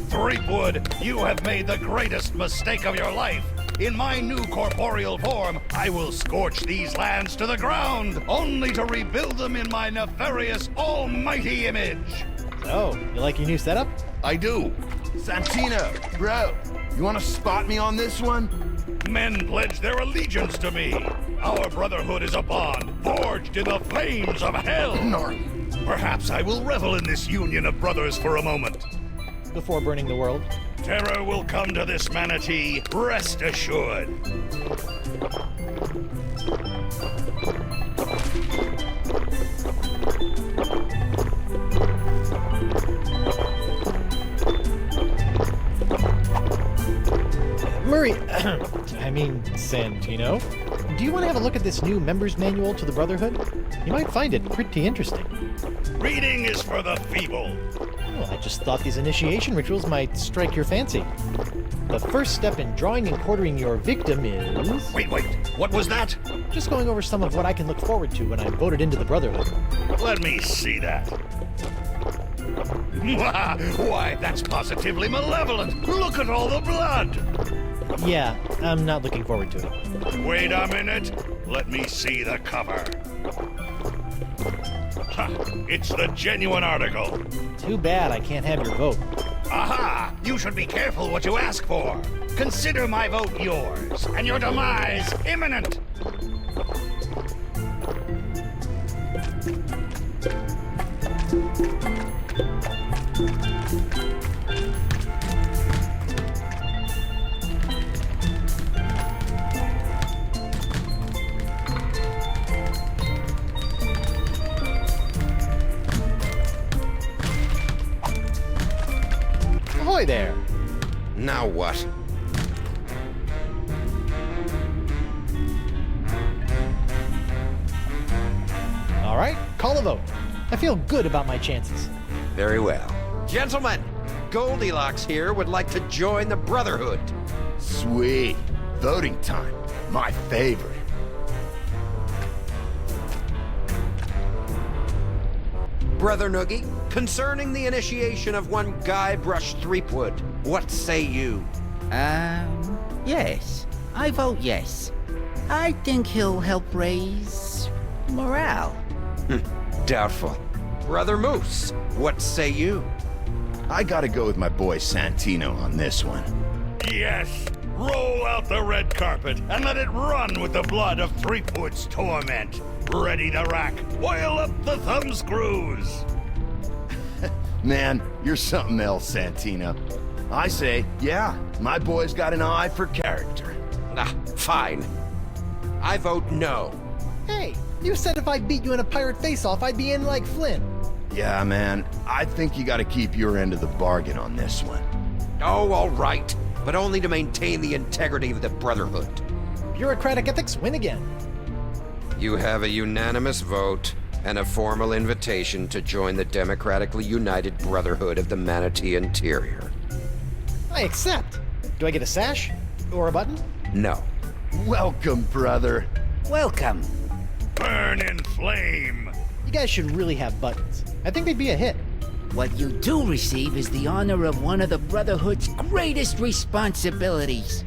Threepwood, you have made the greatest mistake of your life. In my new corporeal form, I will scorch these lands to the ground, only to rebuild them in my nefarious, almighty image. So, you like your new setup? I do. Santino, bro, you want to spot me on this one? Men pledge their allegiance to me. Our brotherhood is a bond forged in the flames of hell. Gnarly. Perhaps I will revel in this union of brothers for a moment. before burning the world. Terror will come to this manatee, rest assured. Murray, Santino, do you want to have a look at this new member's manual to the Brotherhood? You might find it pretty interesting. Reading is for the feeble. Well, I just thought these initiation rituals might strike your fancy. The first step in drawing and quartering your victim is... Wait, what was that? Just going over some of what I can look forward to when I'm voted into the Brotherhood. Let me see that. Why, that's positively malevolent. Look at all the blood. Yeah, I'm not looking forward to it. Wait a minute. Let me see the cover. Ha! It's the genuine article. Too bad I can't have your vote. Aha! You should be careful what you ask for. Consider my vote yours, and your demise imminent. Ahoy there! Now what? All right, call a vote. I feel good about my chances. Very well. Gentlemen, Goldilocks here would like to join the Brotherhood. Sweet. Voting time. My favorite. Brother Noogie, concerning the initiation of one Guybrush Threepwood, what say you? Yes. I vote yes. I think he'll help raise morale. Doubtful. Brother Moose, what say you? I gotta go with my boy Santino on this one. Yes. Roll out the red carpet and let it run with the blood of Threepwood's torment. Ready to rack. Oil up the thumb screws. Man, you're something else, Santino. I say, yeah, my boy's got an eye for character. Fine. I vote no. Hey, you said if I beat you in a pirate face-off, I'd be in like Flynn. Yeah, man, I think you gotta keep your end of the bargain on this one. Oh, all right. But only to maintain the integrity of the Brotherhood. Bureaucratic ethics win again. You have a unanimous vote and a formal invitation to join the democratically united Brotherhood of the Manatee Interior. I accept. Do I get a sash? Or a button? No. Welcome, brother. Welcome. Burn in flame. You guys should really have buttons. I think they'd be a hit. What you do receive is the honor of one of the Brotherhood's greatest responsibilities.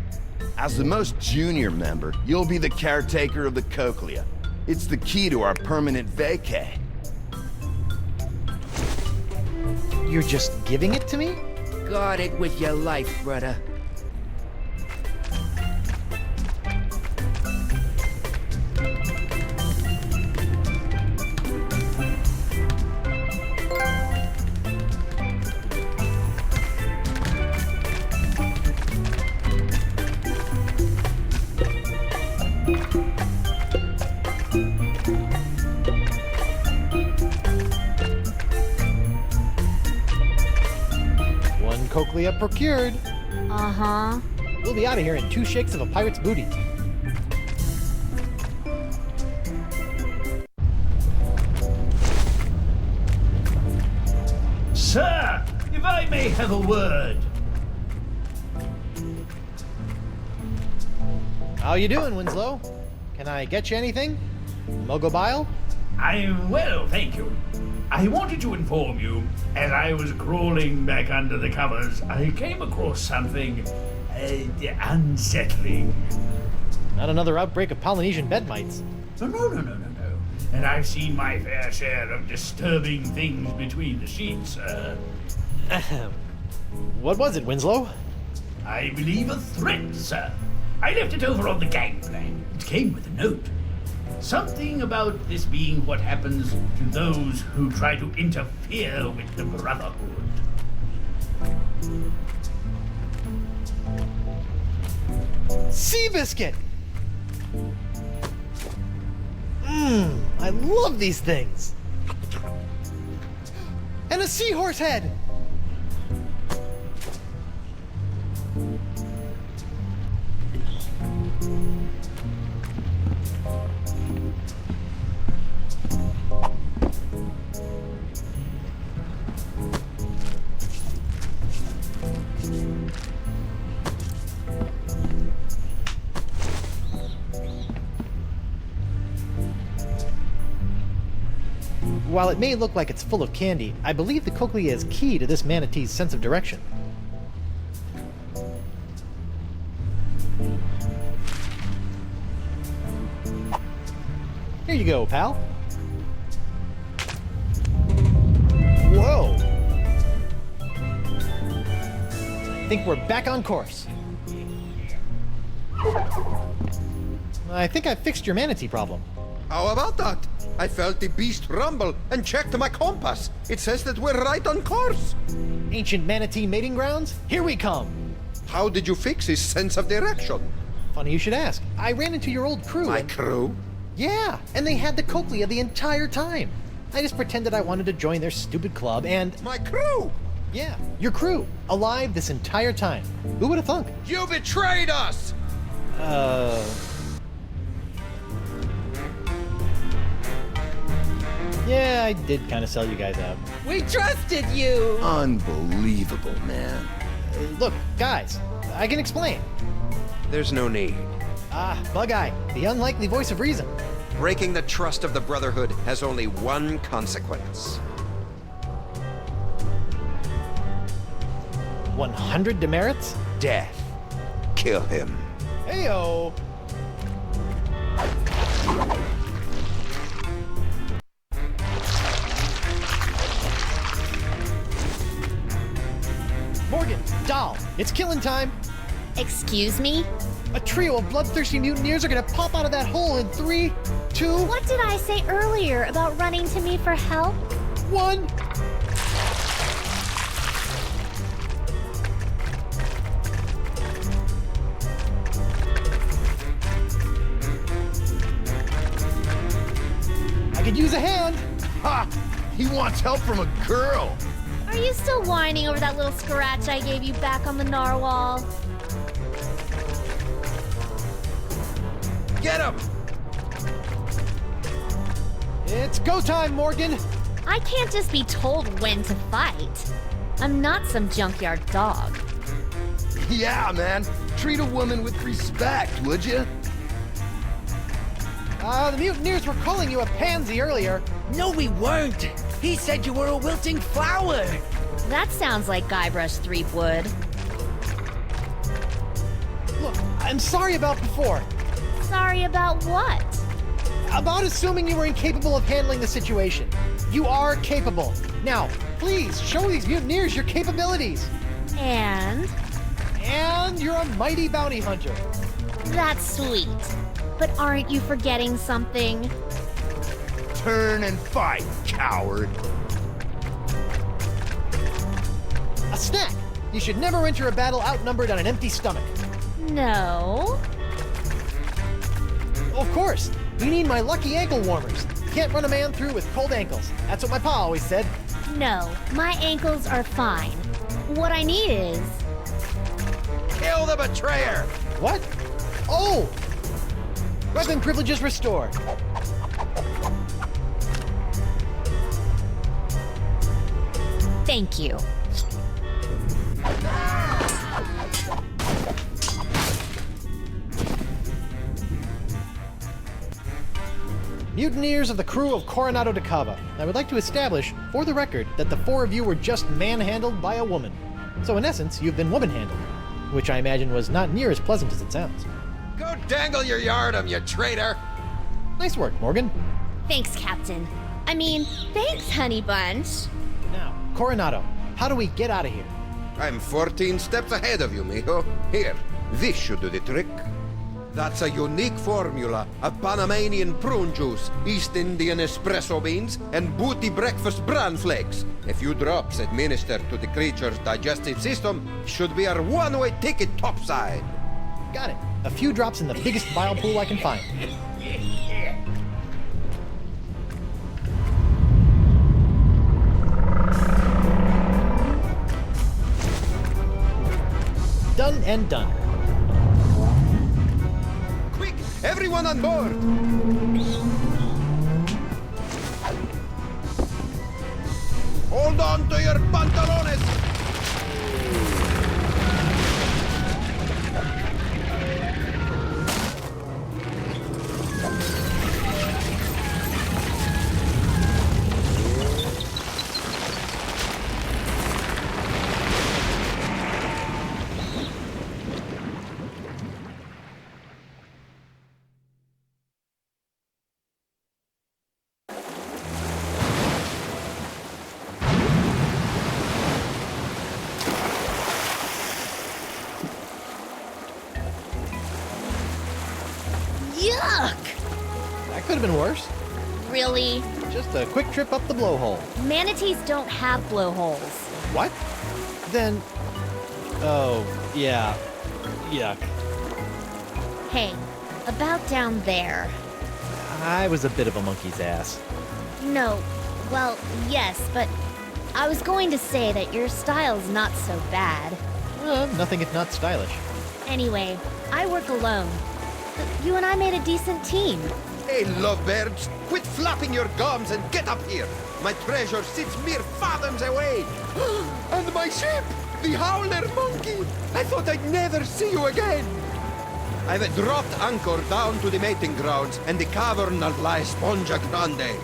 As the most junior member, you'll be the caretaker of the Cochlea. It's the key to our permanent vacay. You're just giving it to me? Guard it with your life, brother. Cochlea procured. Uh-huh. We'll be out of here in 2 shakes of a pirate's booty. Sir, if I may have a word. How you doing, Winslow? Can I get you anything? Mogobile? I'm well, thank you. I wanted to inform you, as I was crawling back under the covers, I came across something unsettling. Not another outbreak of Polynesian bed mites. No. And I've seen my fair share of disturbing things between the sheets, What was it, Winslow? I believe a threat, sir. I left it over on the gangplank. It came with a note. Something about this being what happens to those who try to interfere with the Brotherhood. Seabiscuit! I love these things! And a seahorse head! While it may look like it's full of candy, I believe the cochlea is key to this manatee's sense of direction. Here you go, pal. Whoa! I think we're back on course. I think I fixed your manatee problem. How about that? I felt the beast rumble and checked my compass. It says that we're right on course. Ancient manatee mating grounds? Here we come! How did you fix his sense of direction? Funny you should ask. I ran into your old crew. My and- crew? Yeah, and they had the cochlea the entire time. I just pretended I wanted to join their stupid club and... My crew? Yeah, your crew. Alive this entire time. Who would have thunk? You betrayed us! Yeah, I did kind of sell you guys out. We trusted you! Unbelievable, man. Look, guys, I can explain. There's no need. Bug-Eye, the unlikely voice of reason. Breaking the trust of the Brotherhood has only one consequence. 100 demerits? Death. Kill him. Heyo! Morgan, Doll, it's killing time. Excuse me? A trio of bloodthirsty mutineers are gonna pop out of that hole in 3, 2, What did I say earlier about running to me for help? 1. I could use a hand. Ha! He wants help from a girl! Are you still whining over that little scratch I gave you back on the narwhal? Get him! It's go time, Morgan. I can't just be told when to fight. I'm not some junkyard dog. Yeah, man. Treat a woman with respect, would you? The mutineers were calling you a pansy earlier. No, we weren't! He said you were a wilting flower! That sounds like Guybrush Threepwood. Look, I'm sorry about before. Sorry about what? About assuming you were incapable of handling the situation. You are capable. Now, please, show these mutineers your capabilities. And? And you're a mighty bounty hunter. That's sweet. But aren't you forgetting something? Turn and fight, coward. A snack. You should never enter a battle outnumbered on an empty stomach. No. Of course. You need my lucky ankle warmers. Can't run a man through with cold ankles. That's what my pa always said. No, my ankles are fine. What I need is... Kill the betrayer! What? Oh! Weapon privileges restored. Thank you. Mutineers of the crew of Coronado de Cava. I would like to establish, for the record, that the 4 of you were just manhandled by a woman. So in essence, you've been woman-handled, which I imagine was not near as pleasant as it sounds. Go dangle your yardum, you traitor! Nice work, Morgan. Thanks, Captain. I mean, thanks, Honey Bunch. Now, Coronado, how do we get out of here? I'm 14 steps ahead of you, mijo. Here, this should do the trick. That's a unique formula of Panamanian prune juice, East Indian espresso beans, and booty breakfast bran flakes. A few drops administered to the creature's digestive system should be our one-way ticket topside. Got it. A few drops in the biggest bile pool I can find. Done and done. Quick, everyone on board! Hold on to your pantalones! Yuck! That could have been worse. Really? Just a quick trip up the blowhole. Manatees don't have blowholes. What? Then... Oh, yeah. Yuck. Hey, about down there. I was a bit of a monkey's ass. No, well, yes, but I was going to say that your style's not so bad. Nothing if not stylish. Anyway, I work alone. But you and I made a decent team. Hey, lovebirds, quit flapping your gums and get up here. My treasure sits mere fathoms away. And my ship, the Howler Monkey. I thought I'd never see you again. I've dropped anchor down to the mating grounds and the cavern of La Esponja Grande.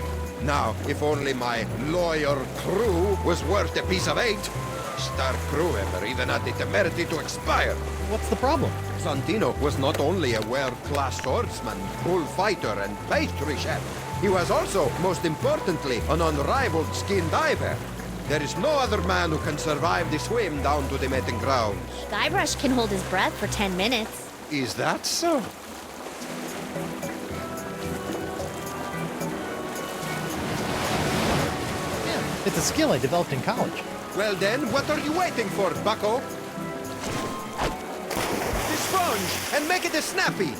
Now, if only my loyal crew was worth a piece of eight. Star crew member even had the temerity to expire. What's the problem? Santino was not only a world-class swordsman, bullfighter, and pastry chef. He was also, most importantly, an unrivaled skin diver. There is no other man who can survive the swim down to the mating grounds. Guybrush can hold his breath for 10 minutes. Is that so? Yeah, it's a skill I developed in college. Well then, what are you waiting for, bucko? The sponge, and make it a snappy!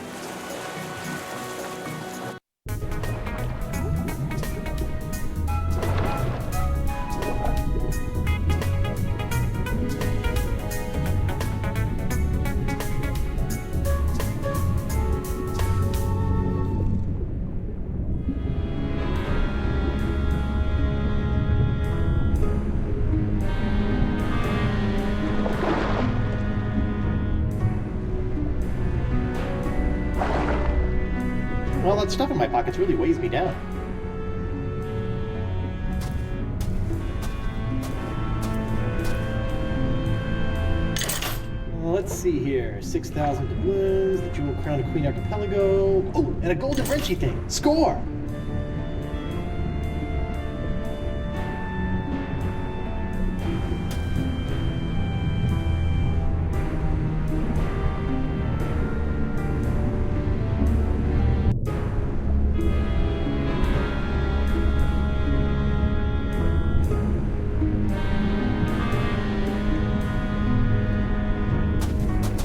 Well, that stuff in my pockets really weighs me down. Let's see here. 6,000 doubloons, the Jewel Crown of Queen Archipelago. Oh, and a golden wrenchy thing. Score!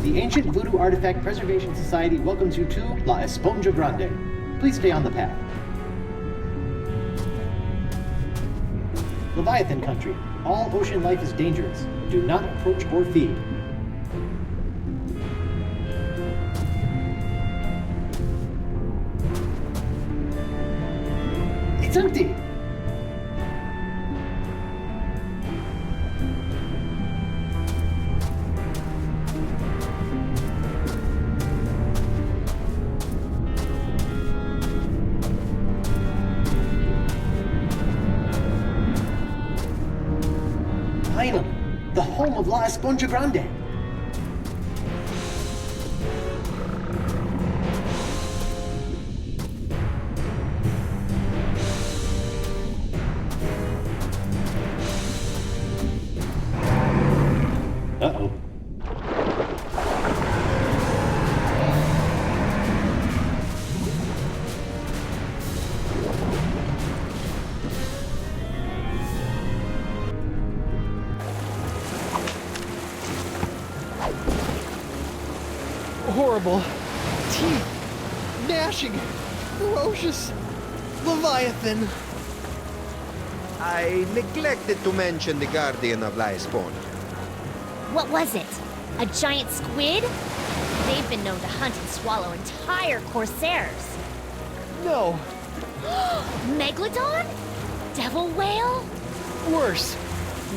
The Ancient Voodoo Artifact Preservation Society welcomes you to La Esponja Grande. Please stay on the path. Leviathan country. All ocean life is dangerous. Do not approach or feed. It's empty! Finally, the home of La Esponja Grande. Uh-oh. horrible. Teeth. Gnashing. Ferocious. Leviathan. I neglected to mention the Guardian of Lisbon. What was it? A giant squid? They've been known to hunt and swallow entire corsairs. No. Megalodon? Devil whale? Worse.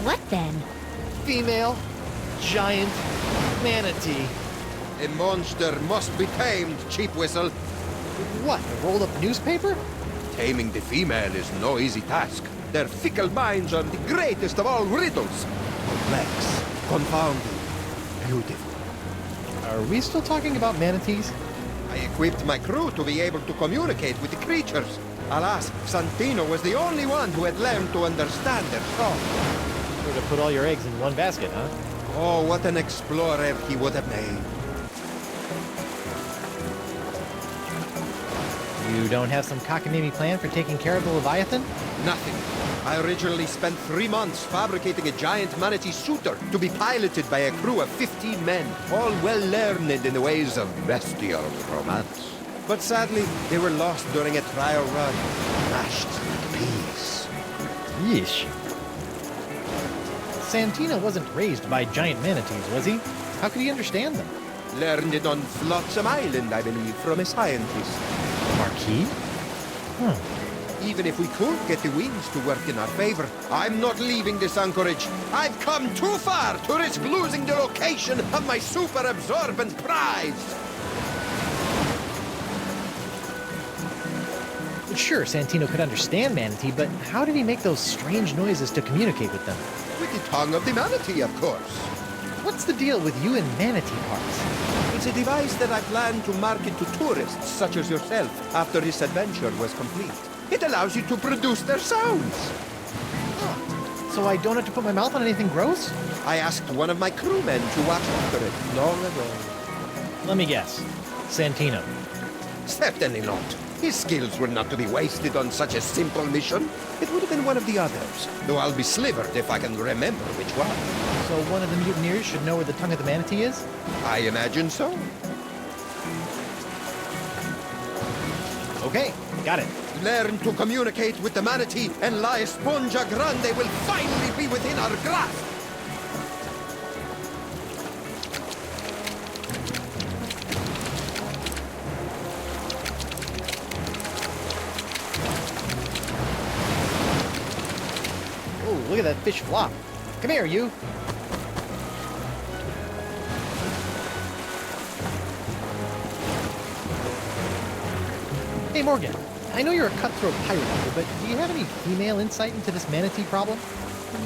What then? Female. Giant. Manatee. A monster must be tamed, cheap whistle. What, a rolled up newspaper? Taming the female is no easy task. Their fickle minds are the greatest of all riddles. Complex, confounding, beautiful. Are we still talking about manatees? I equipped my crew to be able to communicate with the creatures. Alas, Santino was the only one who had learned to understand their song. Sort of put all your eggs in one basket, huh? Oh, what an explorer he would have made. You don't have some cockamamie plan for taking care of the Leviathan? Nothing. I originally spent 3 months fabricating a giant manatee suitor to be piloted by a crew of 15 men, all well learned in the ways of bestial romance. But sadly, they were lost during a trial run, mashed to peas. Yeesh. Santino wasn't raised by giant manatees, was he? How could he understand them? Learned it on Flotsam Island, I believe, from a scientist. Marquis? Even if we could get the winds to work in our favor, I'm not leaving this anchorage. I've come too far to risk losing the location of my super absorbent prize. Sure, Santino could understand manatee, but how did he make those strange noises to communicate with them? With the tongue of the manatee, of course. What's the deal with you and manatee parts? It's a device that I plan to market to tourists such as yourself after this adventure was complete. It allows you to produce their sounds. So I don't have to put my mouth on anything gross? I asked one of my crewmen to watch after it long ago. Let me guess. Santino. Certainly not. His skills were not to be wasted on such a simple mission. It would have been one of the others, though I'll be slivered if I can remember which one. So one of the mutineers should know where the tongue of the manatee is? I imagine so. Okay, got it. Learn to communicate with the manatee, and La Esponja Grande will finally be within our grasp. Oh, look at that fish flop. Come here, you. Hey, Morgan. I know you're a cutthroat pirate hunter, but do you have any female insight into this manatee problem?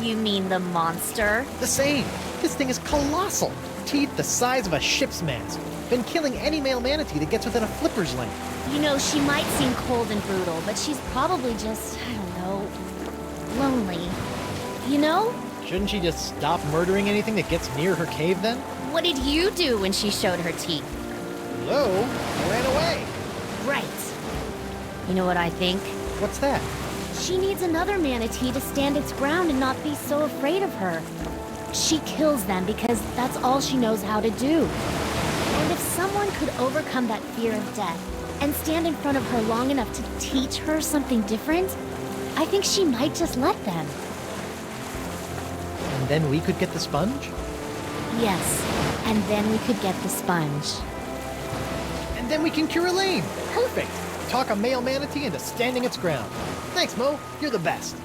You mean the monster? The same. This thing is colossal. Teeth the size of a ship's mast. Been killing any male manatee that gets within a flipper's length. You know, she might seem cold and brutal, but she's probably just, I don't know, lonely. You know? Shouldn't she just stop murdering anything that gets near her cave then? What did you do when she showed her teeth? Hello? I ran away. Right. You know what I think? What's that? She needs another manatee to stand its ground and not be so afraid of her. She kills them because that's all she knows how to do. And if someone could overcome that fear of death and stand in front of her long enough to teach her something different, I think she might just let them. And then we could get the sponge? Yes, and then we could get the sponge. And then we can cure Elaine. Perfect. Talk a male manatee into standing its ground. Thanks, Mo. You're the best.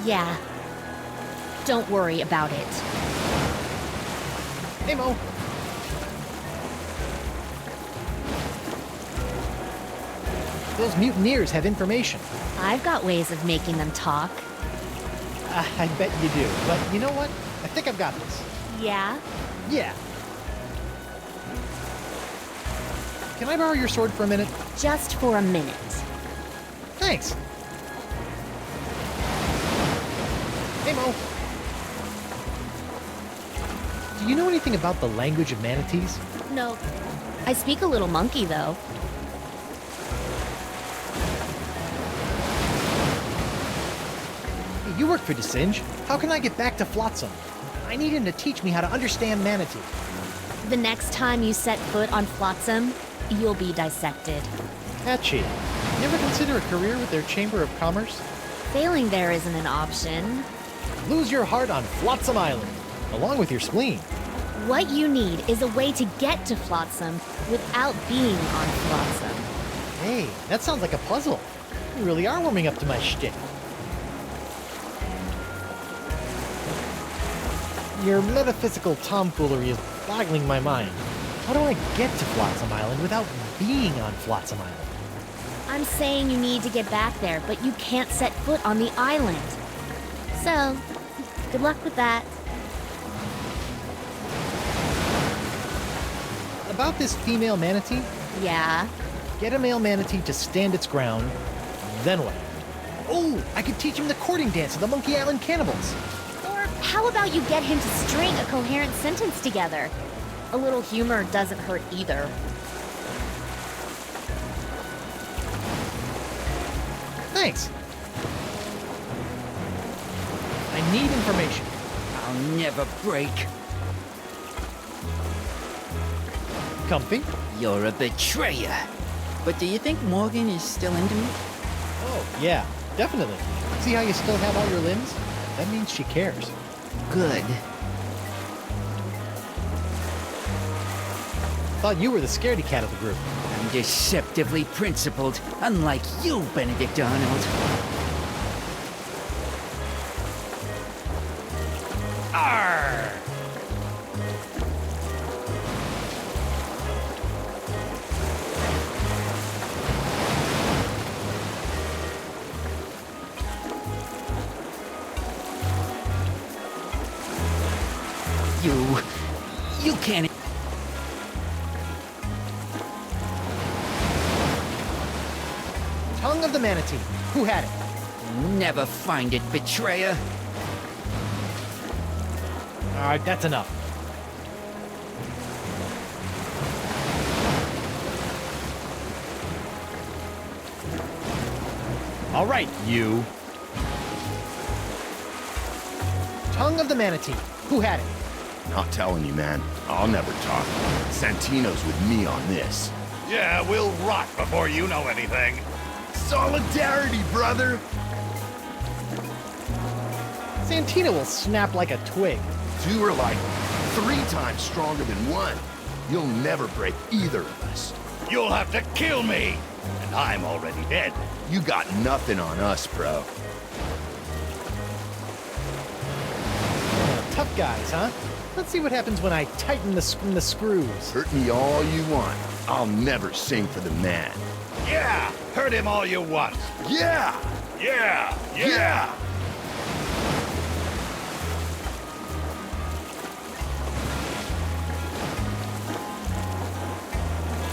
Yeah. Don't worry about it. Hey, Mo. Those mutineers have information. I've got ways of making them talk. I bet you do. But you know what? I think I've got this. Yeah? Yeah. Can I borrow your sword for a minute? Just for a minute. Thanks. Hey, Mo. Do you know anything about the language of manatees? No. I speak a little monkey, though. Hey, you work for Desinge. How can I get back to Flotsam? I need him to teach me how to understand manatee. The next time you set foot on Flotsam, you'll be dissected. Patchy, you ever consider a career with their Chamber of Commerce? Failing there isn't an option. Lose your heart on Flotsam Island, along with your spleen. What you need is a way to get to Flotsam without being on Flotsam. Hey, that sounds like a puzzle. You really are warming up to my shtick. Your metaphysical tomfoolery is boggling my mind. How do I get to Flotsam Island without being on Flotsam Island? I'm saying you need to get back there, but you can't set foot on the island. So, good luck with that. About this female manatee, Yeah? get a male manatee to stand its ground, then what? Oh, I could teach him the courting dance of the Monkey Island cannibals. Or how about you get him to string a coherent sentence together? A little humor doesn't hurt either. Thanks. I need information. I'll never break. Comfy? You're a betrayer. But do you think Morgan is still into me? Oh, yeah, definitely. See how you still have all your limbs? That means she cares. Good. Thought you were the scaredy cat of the group. I'm deceptively principled, unlike you, Benedict Arnold. Arr! You can't... Tongue of the manatee. Who had it? Never find it, betrayer. Alright, that's enough. Alright, you. Tongue of the manatee. Who had it? Not telling you, man. I'll never talk. Santino's with me on this. Yeah, we'll rot before you know anything. Solidarity, brother! Santino will snap like a twig. Two are like 3 times stronger than one. You'll never break either of us. You'll have to kill me, and I'm already dead. You got nothing on us, bro. Tough guys, huh? Let's see what happens when I tighten the screws. Hurt me all you want. I'll never sing for the man. Yeah, hurt him all you want. Yeah! Yeah, Yeah!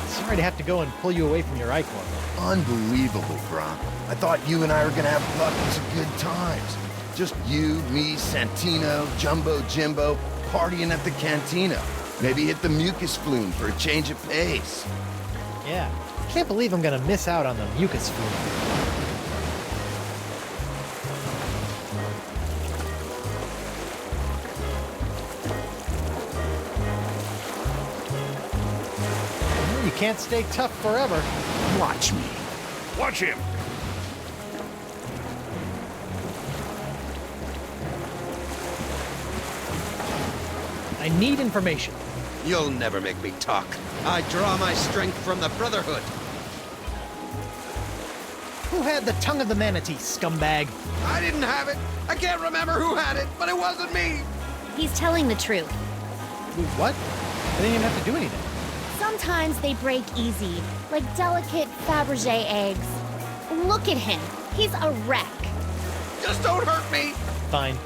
Sorry to have to go and pull you away from your icon. Unbelievable, Bron. I thought you and I were gonna have buckets of good times. Just you, me, Santino, Jumbo Jimbo, partying at the cantina. Maybe hit the mucus flume for a change of pace. Yeah, can't believe I'm gonna miss out on the mucus flume. You can't stay tough forever. Watch me. Watch him. I need information. You'll never make me talk. I draw my strength from the Brotherhood. Who had the tongue of the manatee, scumbag? I didn't have it. I can't remember who had it, but it wasn't me. He's telling the truth. Wait, what? I didn't even have to do anything. Sometimes they break easy, like delicate Fabergé eggs. Look at him. He's a wreck. Just don't hurt me. Fine.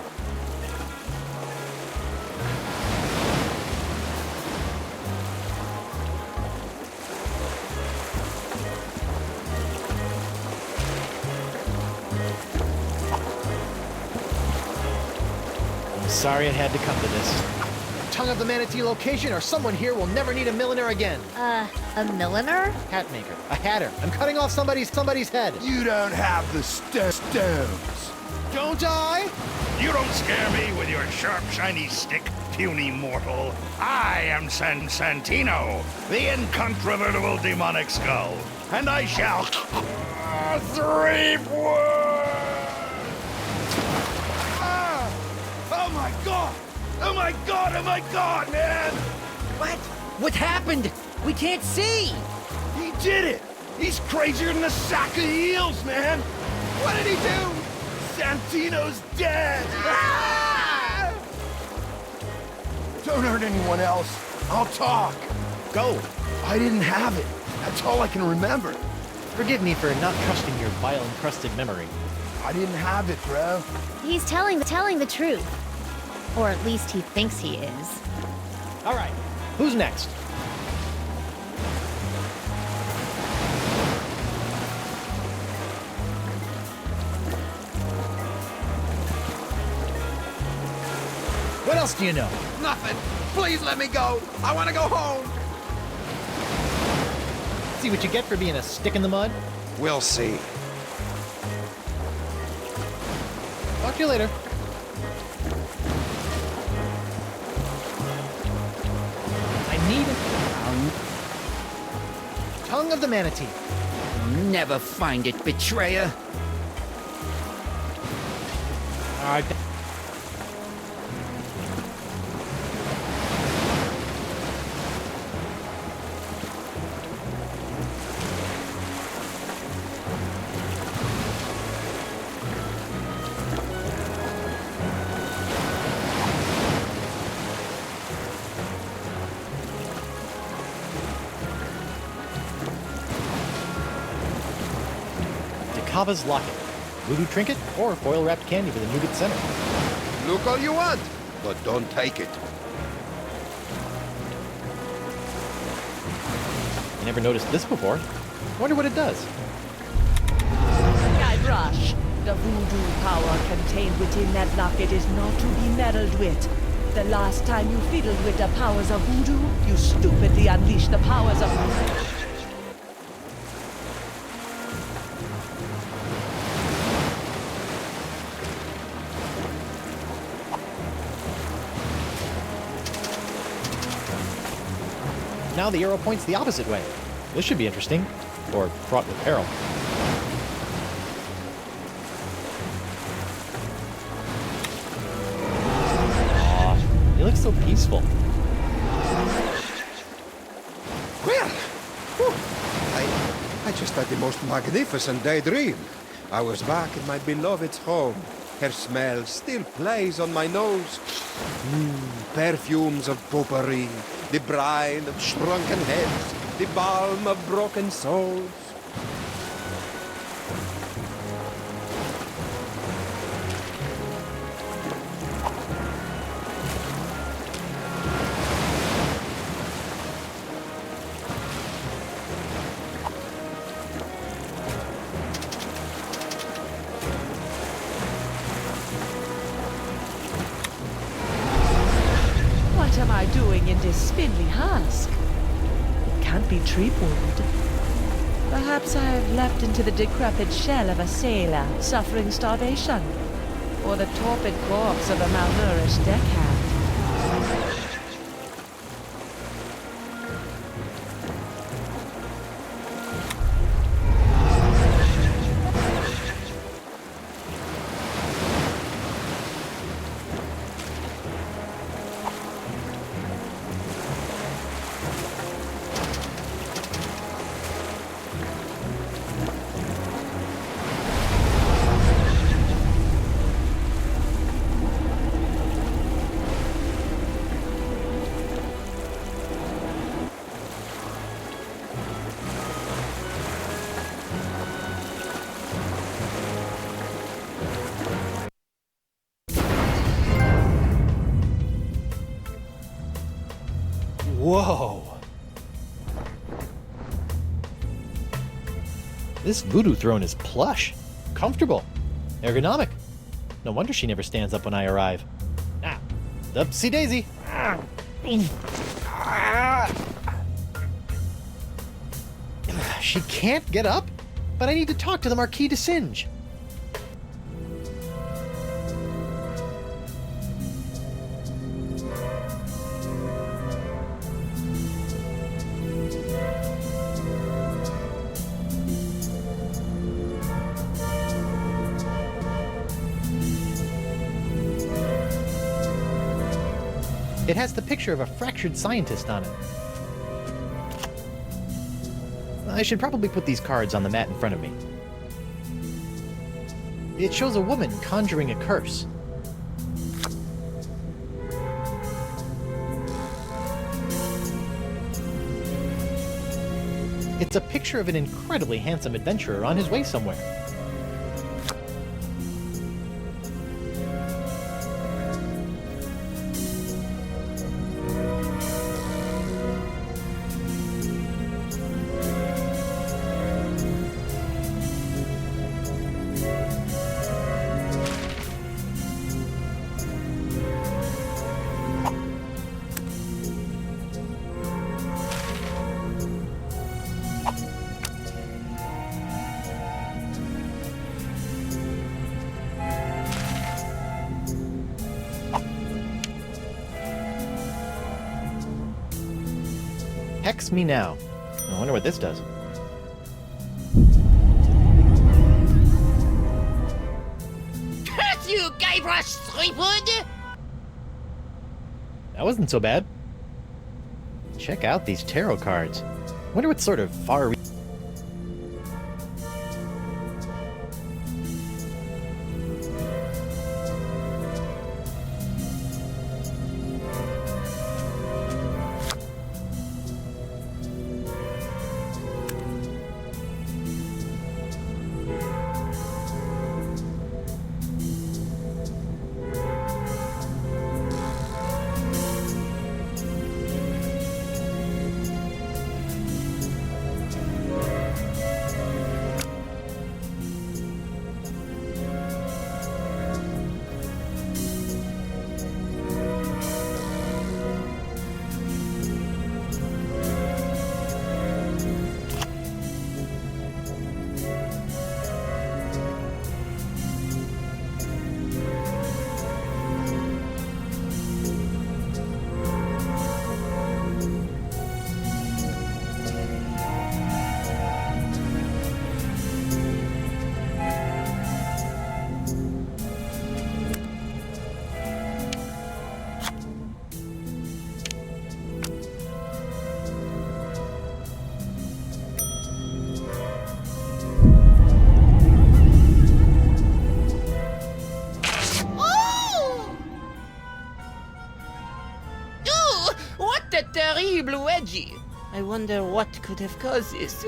I'm sorry it had to come to this. Tongue of the manatee location, or someone here will never need a milliner again. A milliner? Hat maker. A hatter. I'm cutting off somebody's head. You don't have the stones. Don't I? You don't scare me with your sharp, shiny stick. puny mortal. I am Santino, the incontrovertible demonic skull, and I shall reap Oh my god! Oh my god! Oh my god, man! What? What happened? We can't see! He did it! He's crazier than a sack of heels, man! What did he do? Santino's dead! Ah! Don't hurt anyone else. I'll talk. Go! I didn't have it. That's all I can remember. Forgive me for not trusting your bile-encrusted memory. I didn't have it, bro. He's telling the truth. Or at least he thinks he is. Alright, who's next? What else do you know? Nothing. Please let me go. I want to go home. See what you get for being a stick in the mud? We'll see. Talk to you later. I need a tongue of the manatee. Never find it, betrayer. Alright. Kava's locket, voodoo trinket, or foil-wrapped candy with a nougat center. Look all you want, but don't take it. I never noticed this before. Wonder what it does. Guybrush, the voodoo power contained within that locket is not to be meddled with. The last time you fiddled with the powers of voodoo, you stupidly unleashed the powers of... Now the arrow points the opposite way. This should be interesting, or fraught with peril. Aww, he looks so peaceful. Well, I just had the most magnificent daydream. I was back in my beloved's home. Her smell still plays on my nose. Perfumes of potpourri, the brine of shrunken heads, the balm of broken souls. What am I doing in this spindly husk? It can't be tree wood. Perhaps I have leapt into the decrepit shell of a sailor suffering starvation, or the torpid corpse of a malnourished deckhand. Whoa! This voodoo throne is plush, comfortable, ergonomic. No wonder she never stands up when I arrive. Ah, upsy daisy. She can't get up, but I need to talk to the Marquis de Singe. It has the picture of a fractured scientist on it. I should probably put these cards on the mat in front of me. It shows a woman conjuring a curse. It's a picture of an incredibly handsome adventurer on his way somewhere. Hex me now. I wonder what this does. Curse you, Guybrush Threepwood! That wasn't so bad. Check out these tarot cards. Wonder what sort of far terrible wedgie. I wonder what could have caused this.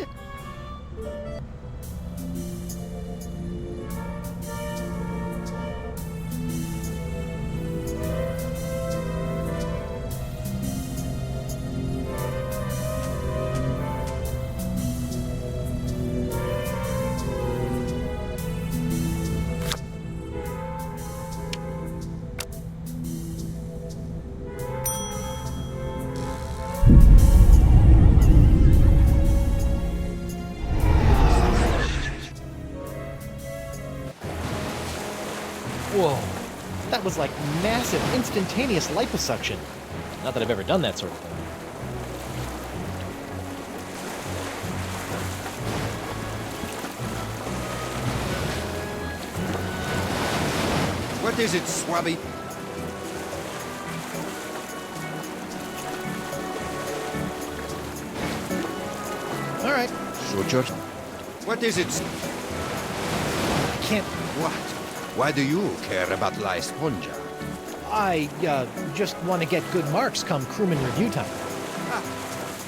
Whoa, that was like massive, instantaneous liposuction. Not that I've ever done that sort of thing. What is it, Swabby? All right. Suture. What is it? I can't. What? Why do you care about La Esponja? I, just want to get good marks come crewman review time. Ah,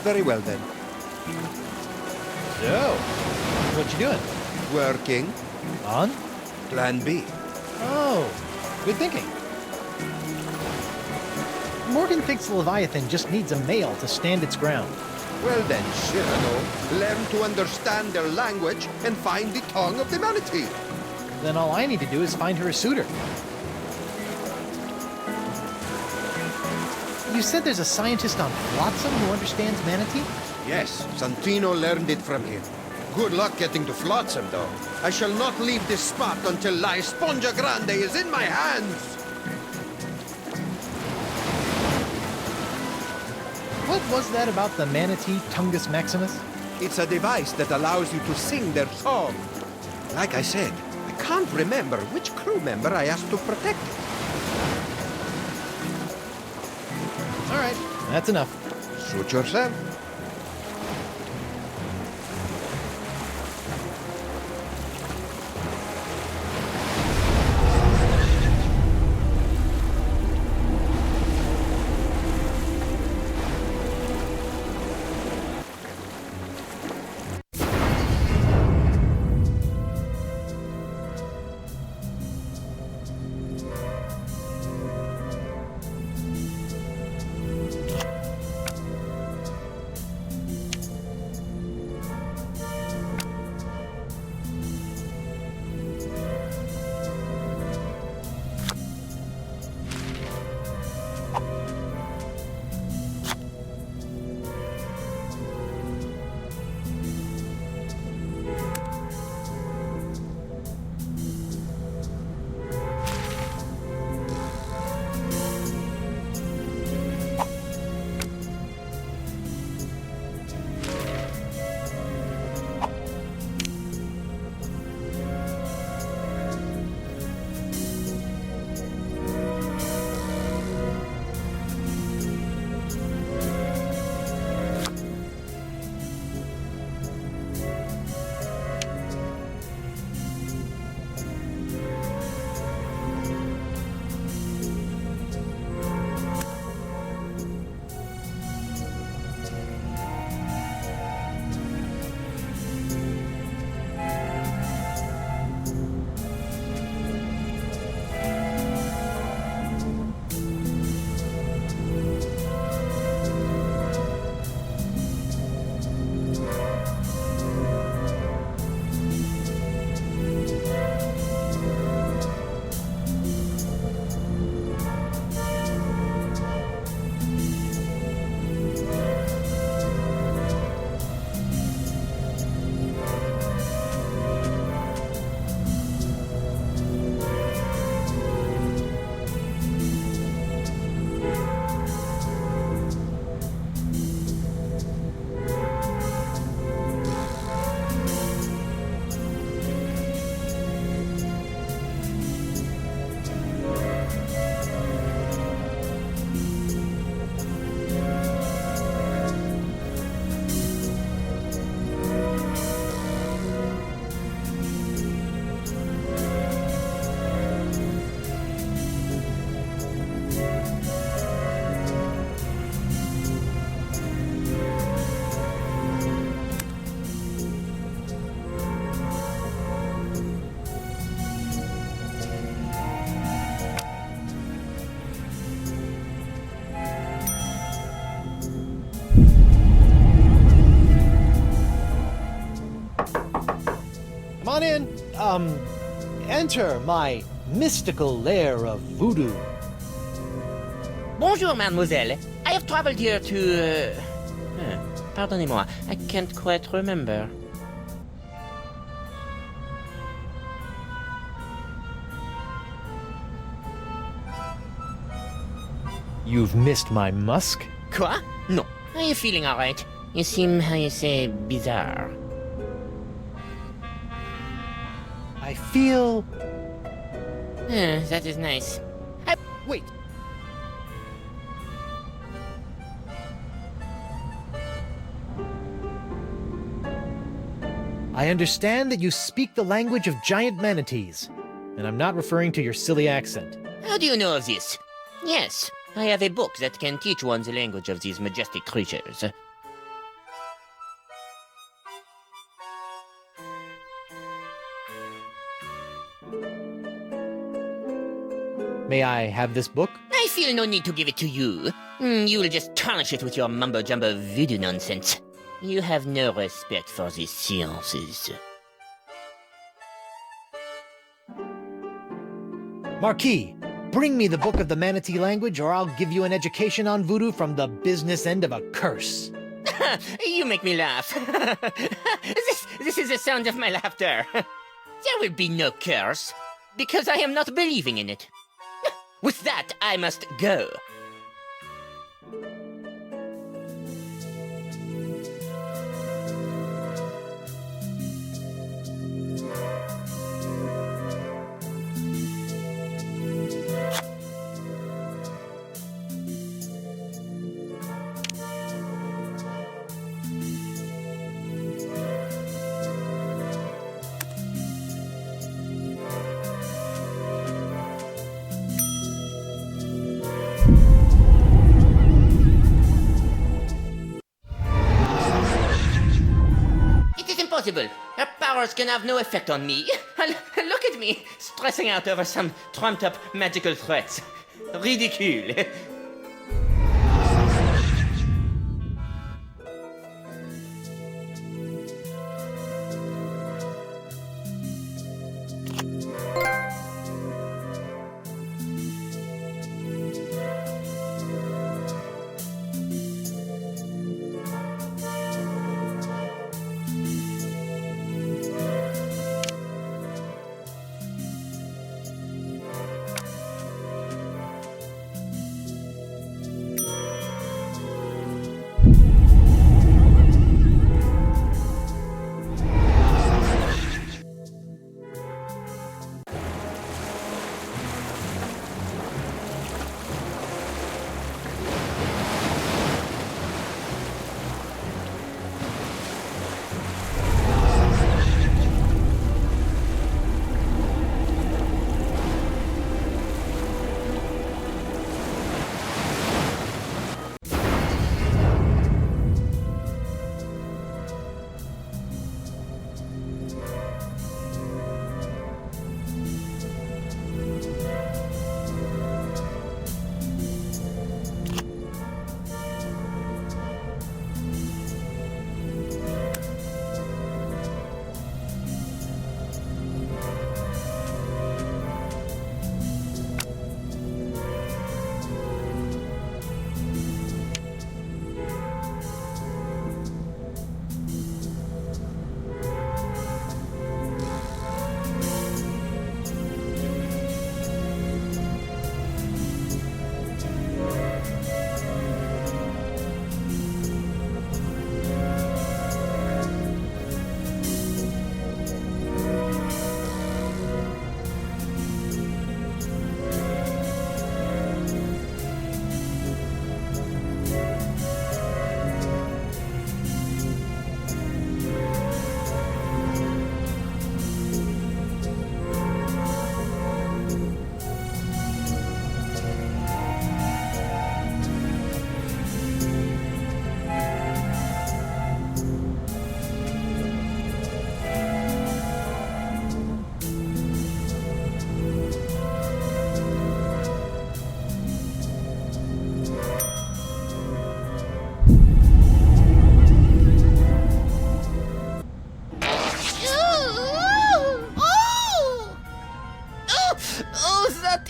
very well then. So, what you doing? Working. On? Plan B. Oh, good thinking. Morgan thinks Leviathan just needs a male to stand its ground. Well then, Cyrano, learn to understand their language and find the tongue of the manatee. Then all I need to do is find her a suitor. You said there's a scientist on Flotsam who understands manatee? Yes, Santino learned it from him. Good luck getting to Flotsam, though. I shall not leave this spot until La Esponja Grande is in my hands! What was that about the manatee Tungus Maximus? It's a device that allows you to sing their song. Like I said, I can't remember which crew member I asked to protect it. right, that's enough. Suit yourself. Come on in. Enter my mystical lair of voodoo. Bonjour, mademoiselle. I have traveled here to... Pardonnez-moi, I can't quite remember. You've missed my musk? Quoi? No. Are you feeling alright? You seem, how you say, bizarre. I feel... That is nice. Wait. I understand that you speak the language of giant manatees, and I'm not referring to your silly accent. How do you know of this? Yes, I have a book that can teach one the language of these majestic creatures. May I have this book? I feel no need to give it to you. You will just tarnish it with your mumbo-jumbo voodoo nonsense. You have no respect for these sciences. Marquis, bring me the book of the manatee language or I'll give you an education on voodoo from the business end of a curse. You make me laugh. This is the sound of my laughter. There will be no curse, because I am not believing in it. With that, I must go. impossible. Her powers can have no effect on me. Look at me, stressing out over some trumped-up magical threats. Ridicule.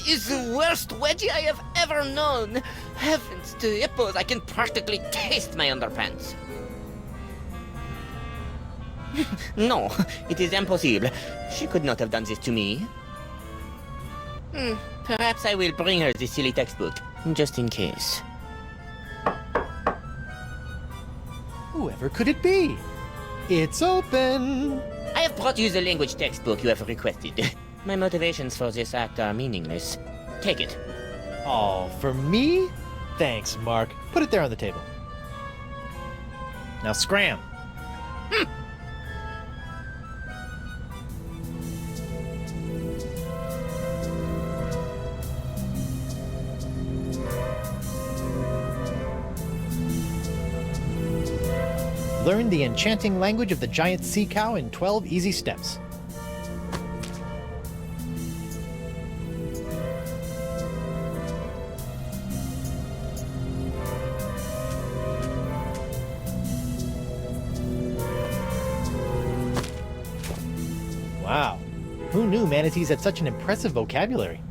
Is the worst wedgie I have ever known. Heavens to hippos, I can practically taste my underpants. No, it is impossible. She could not have done this to me. Perhaps I will bring her the silly textbook, just in case. Whoever could it be? It's open! I have brought you the language textbook you have requested. My motivations for this act are meaningless. Take it. Oh, for me? Thanks, Mark. Put it there on the table. Now scram! Learn the enchanting language of the giant sea cow in 12 easy steps. Wow, who knew manatees had such an impressive vocabulary?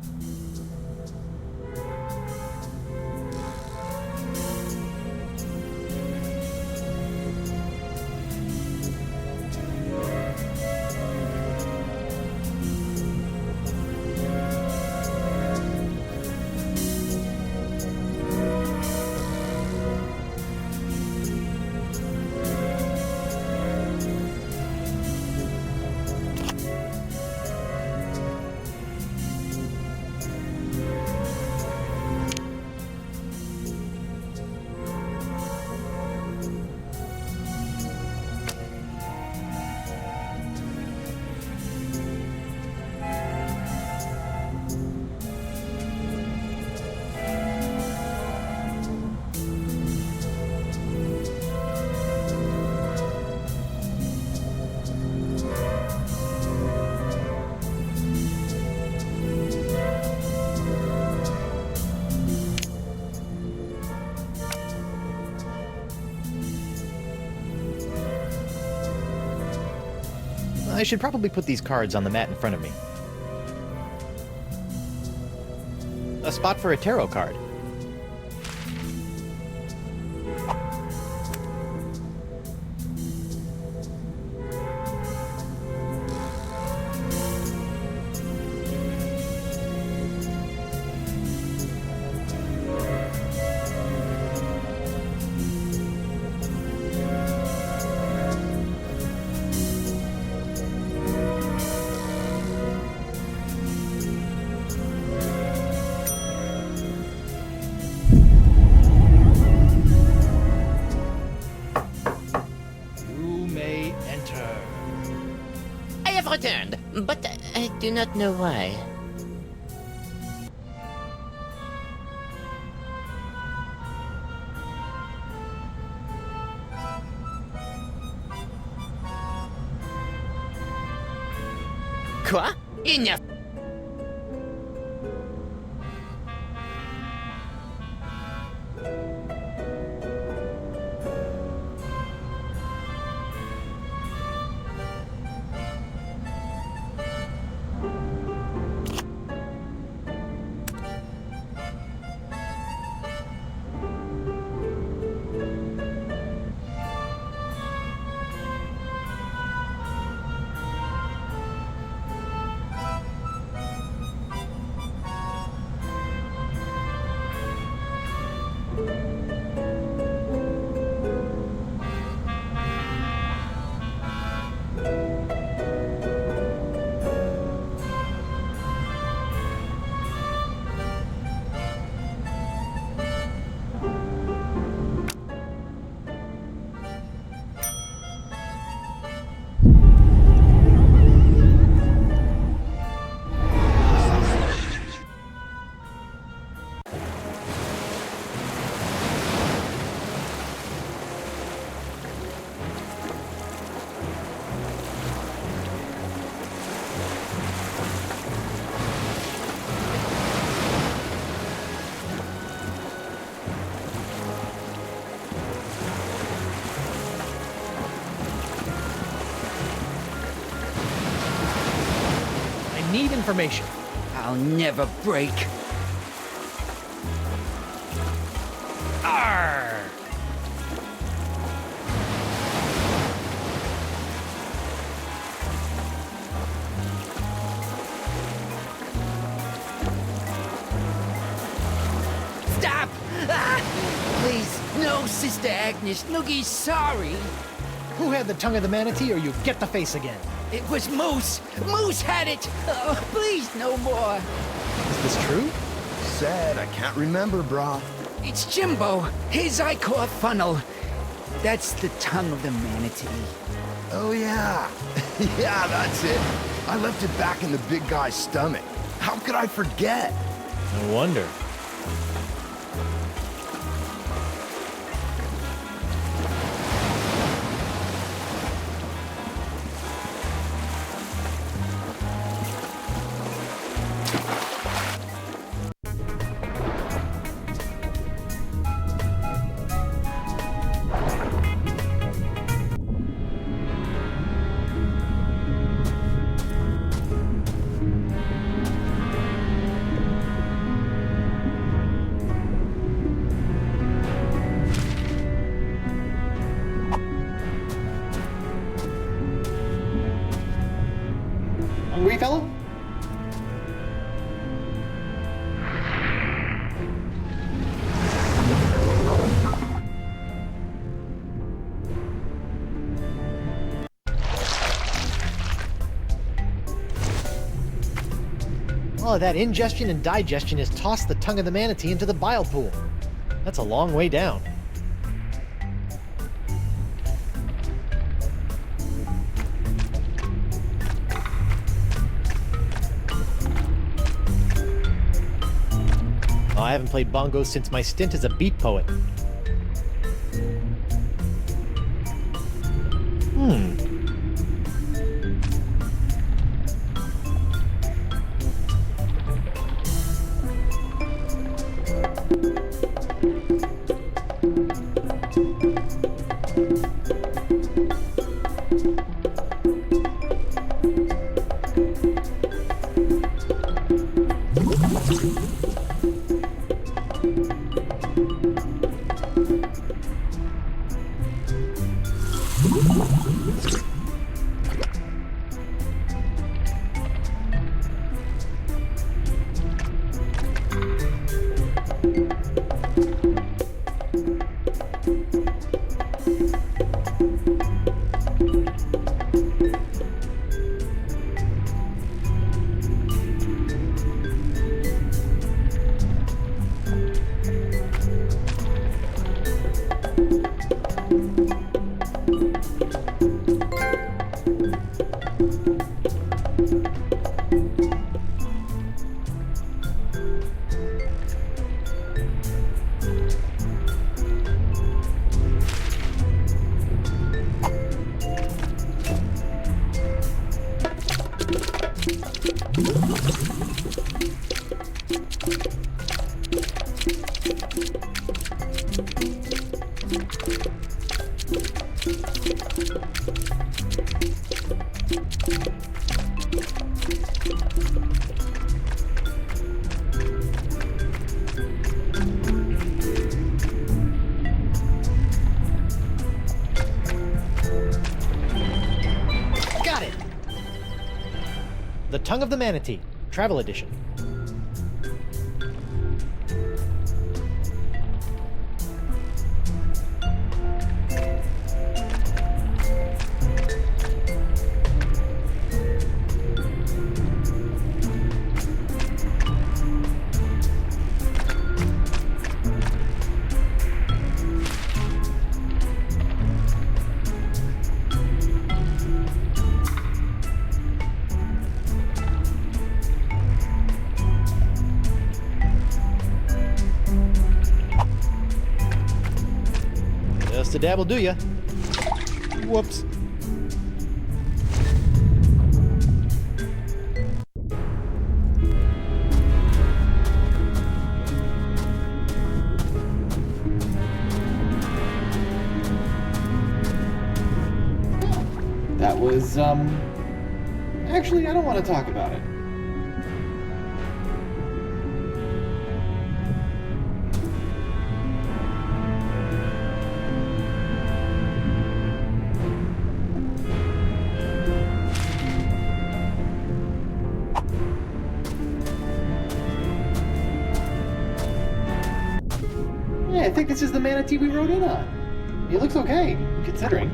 I should probably put these cards on the mat in front of me. A spot for a tarot card. Returned, but I do not know why. Quoi? Enough! Need information. I'll never break. Arr! Stop! Ah! Please, no, Sister Agnes. Noogie's sorry. Who had the tongue of the manatee, or you get the face again? It was Moose. Moose had it. Oh, please, no more. Is this true? Sad, I can't remember, brah. It's Jimbo. His Icor funnel. That's the tongue of the manatee. Oh, yeah. Yeah, that's it. I left it back in the big guy's stomach. How could I forget? No wonder. Hungry, fellow? All of that ingestion and digestion has tossed the tongue of the manatee into the bile pool. That's a long way down. Oh, I haven't played bongos since my stint as a beat poet. Got it! The Tongue of the Manatee, Travel Edition. Just a dab will do ya. Whoops. That was, actually, I don't want to talk about it. Yeah, I think this is the manatee we rode in on. It looks okay, considering.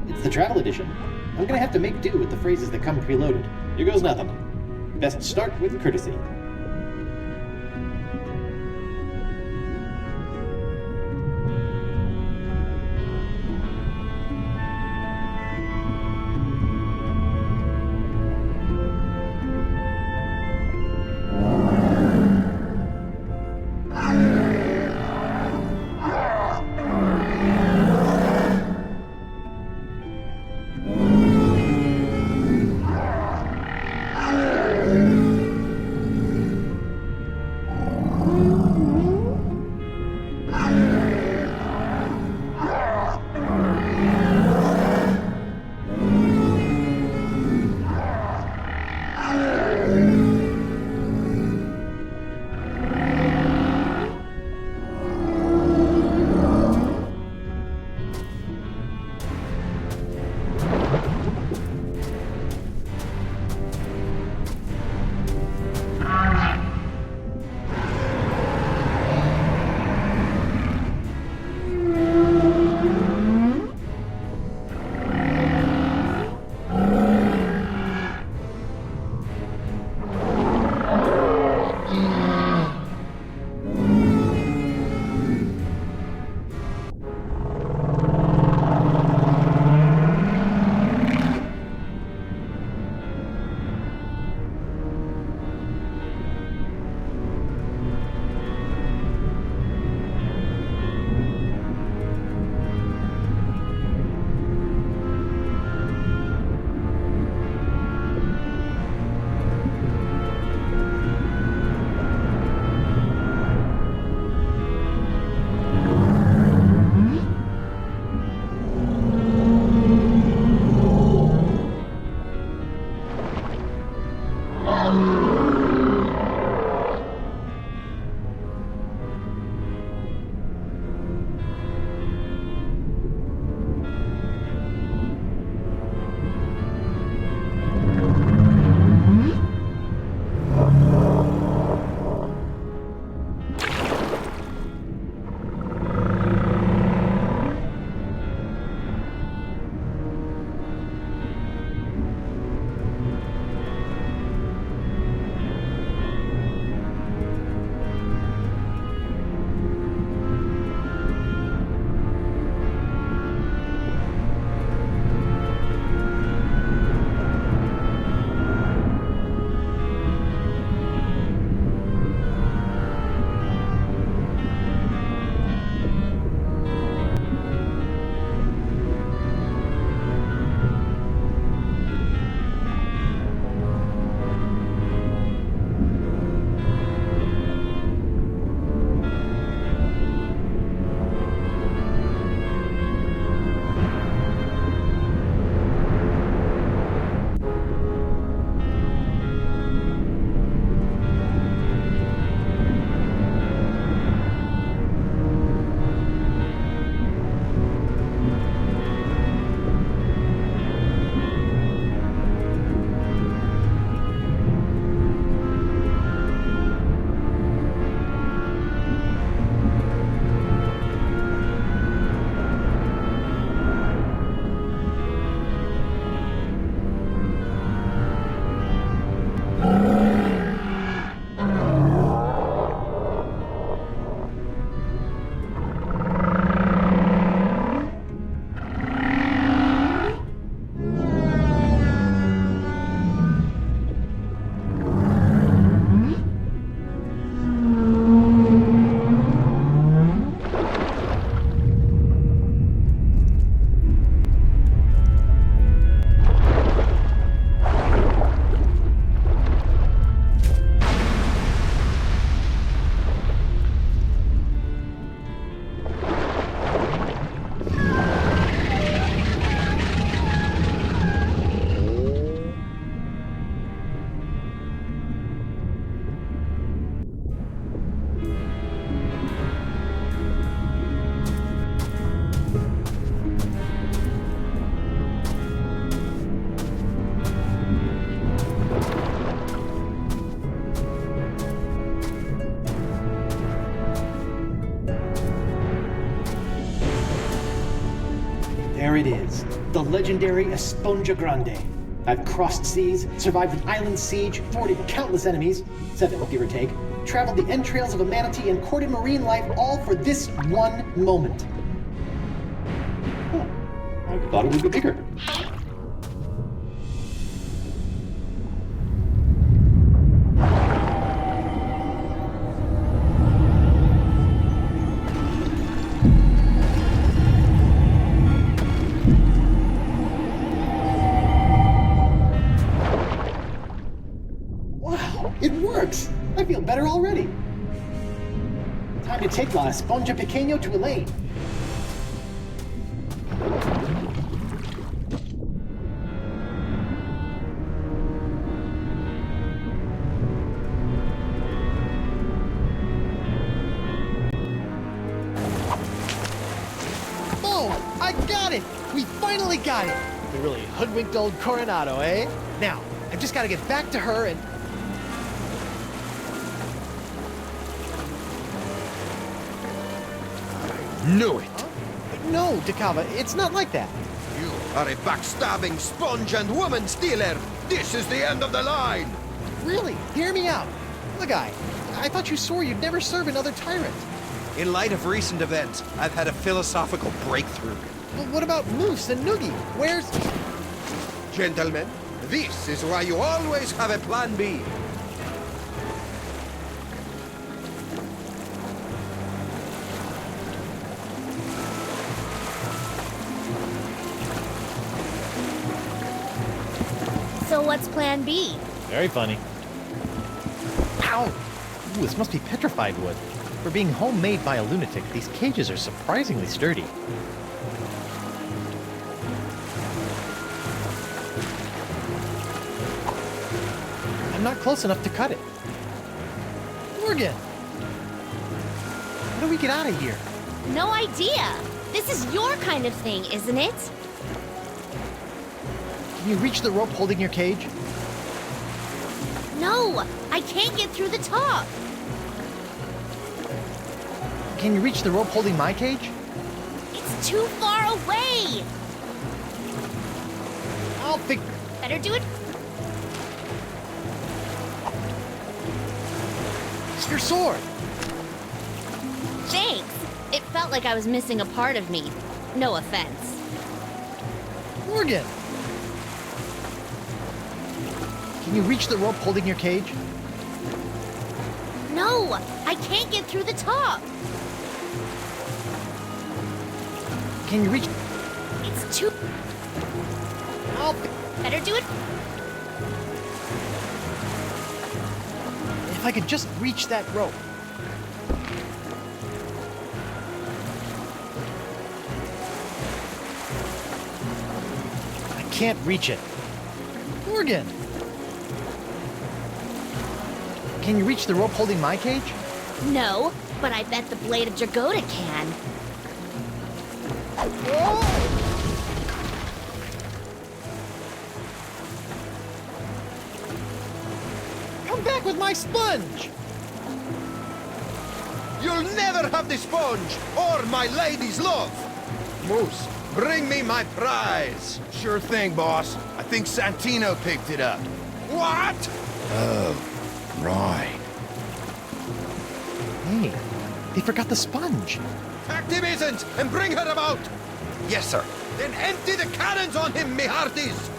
It's the travel edition. I'm gonna have to make do with the phrases that come preloaded. Here goes nothing. Best start with courtesy. The legendary Esponja Grande. I've crossed seas, survived an island siege, thwarted countless enemies, 7 give or take, traveled the entrails of a manatee, and courted marine life, all for this one moment. Huh. I thought it would be bigger. It works! I feel better already. Time to take La Esponja Pequeño to Elaine. Oh, I got it! We finally got it! We really hoodwinked old Coronado, eh? Now, I've just got to get back to her and... Knew it! No, Dakava, it's not like that. You are a backstabbing sponge and woman stealer! This is the end of the line! Really, hear me out. Look, I thought you swore you'd never serve another tyrant. In light of recent events, I've had a philosophical breakthrough. Well, what about Moose and Noogie? Where's... Gentlemen, this is why you always have a plan B. So what's plan B? Very funny. Ow! Ooh, this must be petrified wood. For being homemade by a lunatic, these cages are surprisingly sturdy. I'm not close enough to cut it. Morgan! How do we get out of here? No idea. This is your kind of thing, isn't it? Can you reach the rope holding your cage? No, I can't get through the top. Can you reach the rope holding my cage? It's too far away. I'll figure... Better do it. It's your sword! Thanks. It felt like I was missing a part of me. No offense. Morgan! Can you reach the rope holding your cage? No, I can't get through the top. Can you reach... It's too... Better do it. If I could just reach that rope. I can't reach it. Morgan! Can you reach the rope holding my cage? No, but I bet the blade of Dragoda can. Come back with my sponge! You'll never have the sponge, or my lady's love! Moose, bring me my prize! Sure thing, boss. I think Santino picked it up. What? Oh, right. Hey, they forgot the sponge. Activations and bring her about! Yes, sir. Then empty the cannons on him, me hearties!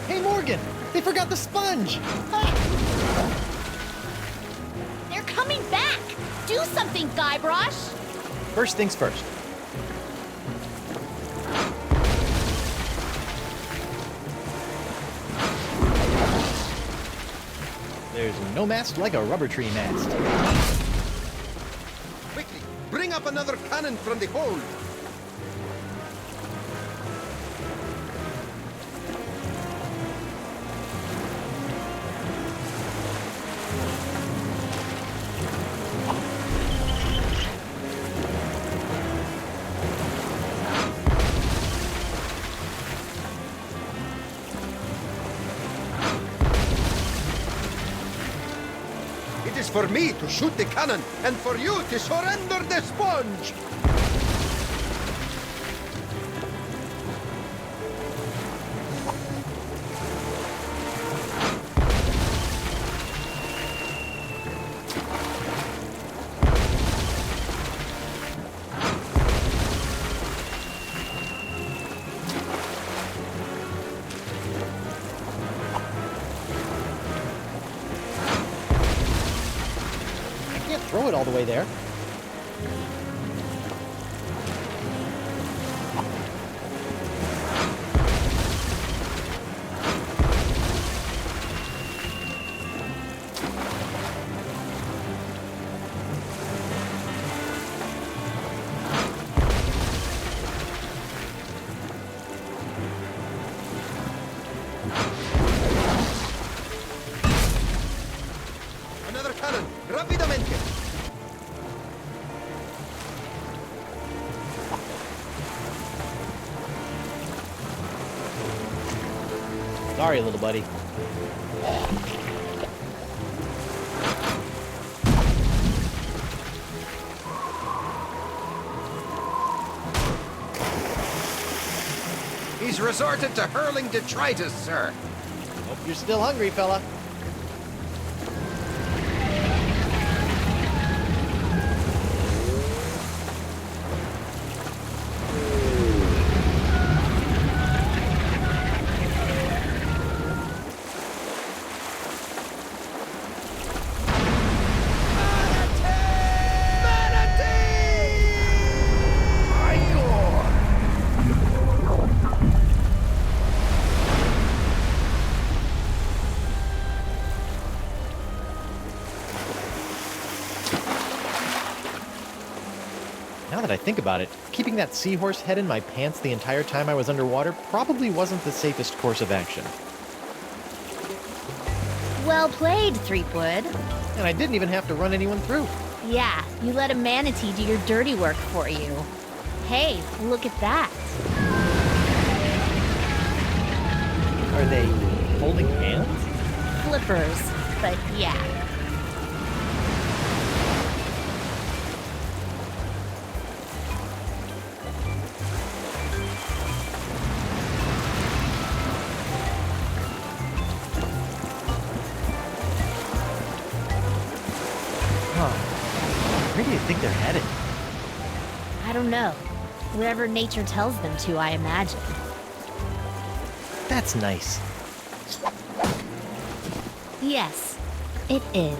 Hey, Morgan, they forgot the sponge. They're coming back. Do something, Guybrush. First things first. There's no mast like a rubber tree mast. Quickly, bring up another cannon from the hold! It is for me to shoot the cannon, and for you to surrender the sponge! throw it all the way there. Another cannon! Rapidamente! Sorry, little buddy. He's resorted to hurling detritus, sir. Hope you're still hungry, fella. Now that I think about it, keeping that seahorse head in my pants the entire time I was underwater probably wasn't the safest course of action. Well played, Threepwood. And I didn't even have to run anyone through. Yeah, you let a manatee do your dirty work for you. Hey, look at that. Are they holding hands? Flippers, but yeah. Where do you think they're headed? I don't know. Wherever nature tells them to, I imagine. That's nice. Yes, it is.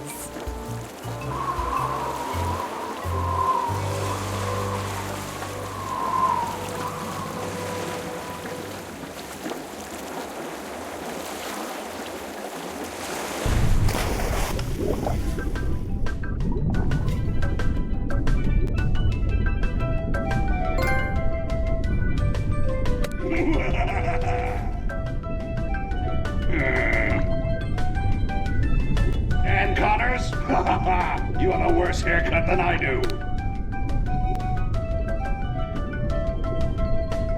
And Connors? You have a worse haircut than I do.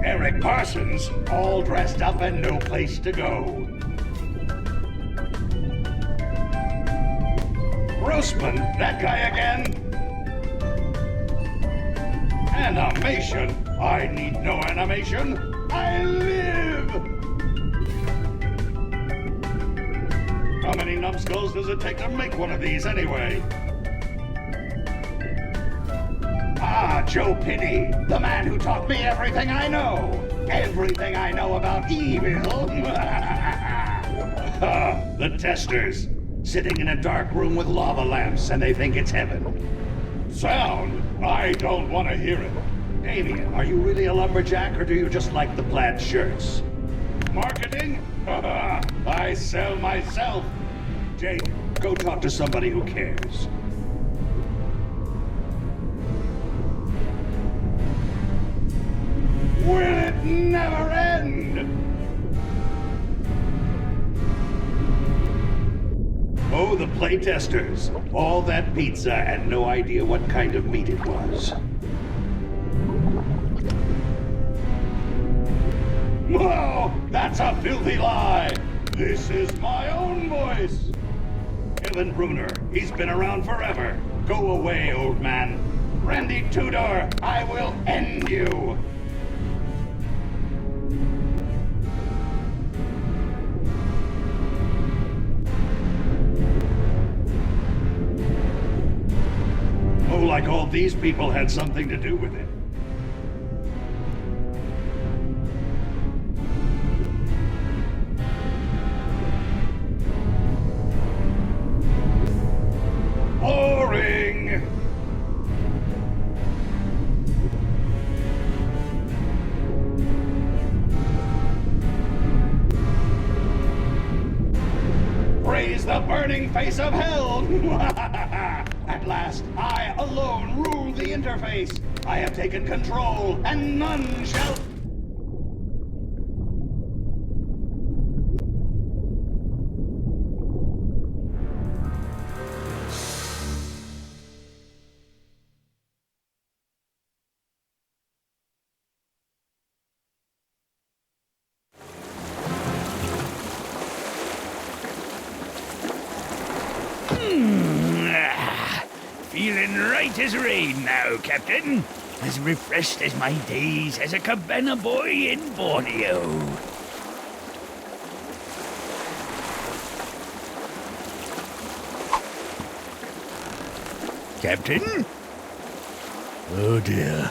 Eric Parsons, all dressed up and no place to go. Grossman, that guy again? Animation? I need no animation. I live! How many numbskulls does it take to make one of these anyway? Ah, Joe Pinney, the man who taught me everything I know. Everything I know about evil. The testers, sitting in a dark room with lava lamps and they think it's heaven. Sound? I don't want to hear it. Damien, are you really a lumberjack or do you just like the plaid shirts? Marketing? I sell myself. Jake, go talk to somebody who cares. Will it never end? Oh, the playtesters. All that pizza and no idea what kind of meat it was. Whoa! That's a filthy lie! This is my own voice! Evan Bruner, he's been around forever. Go away, old man. Randy Tudor, I will end you! Oh, like all these people had something to do with it. Boring! is the burning face of hell! At last, I alone rule the interface. I have taken control, and none shall... Feeling right as rain now, Captain. As refreshed as my days as a cabana boy in Borneo. Captain? Oh dear.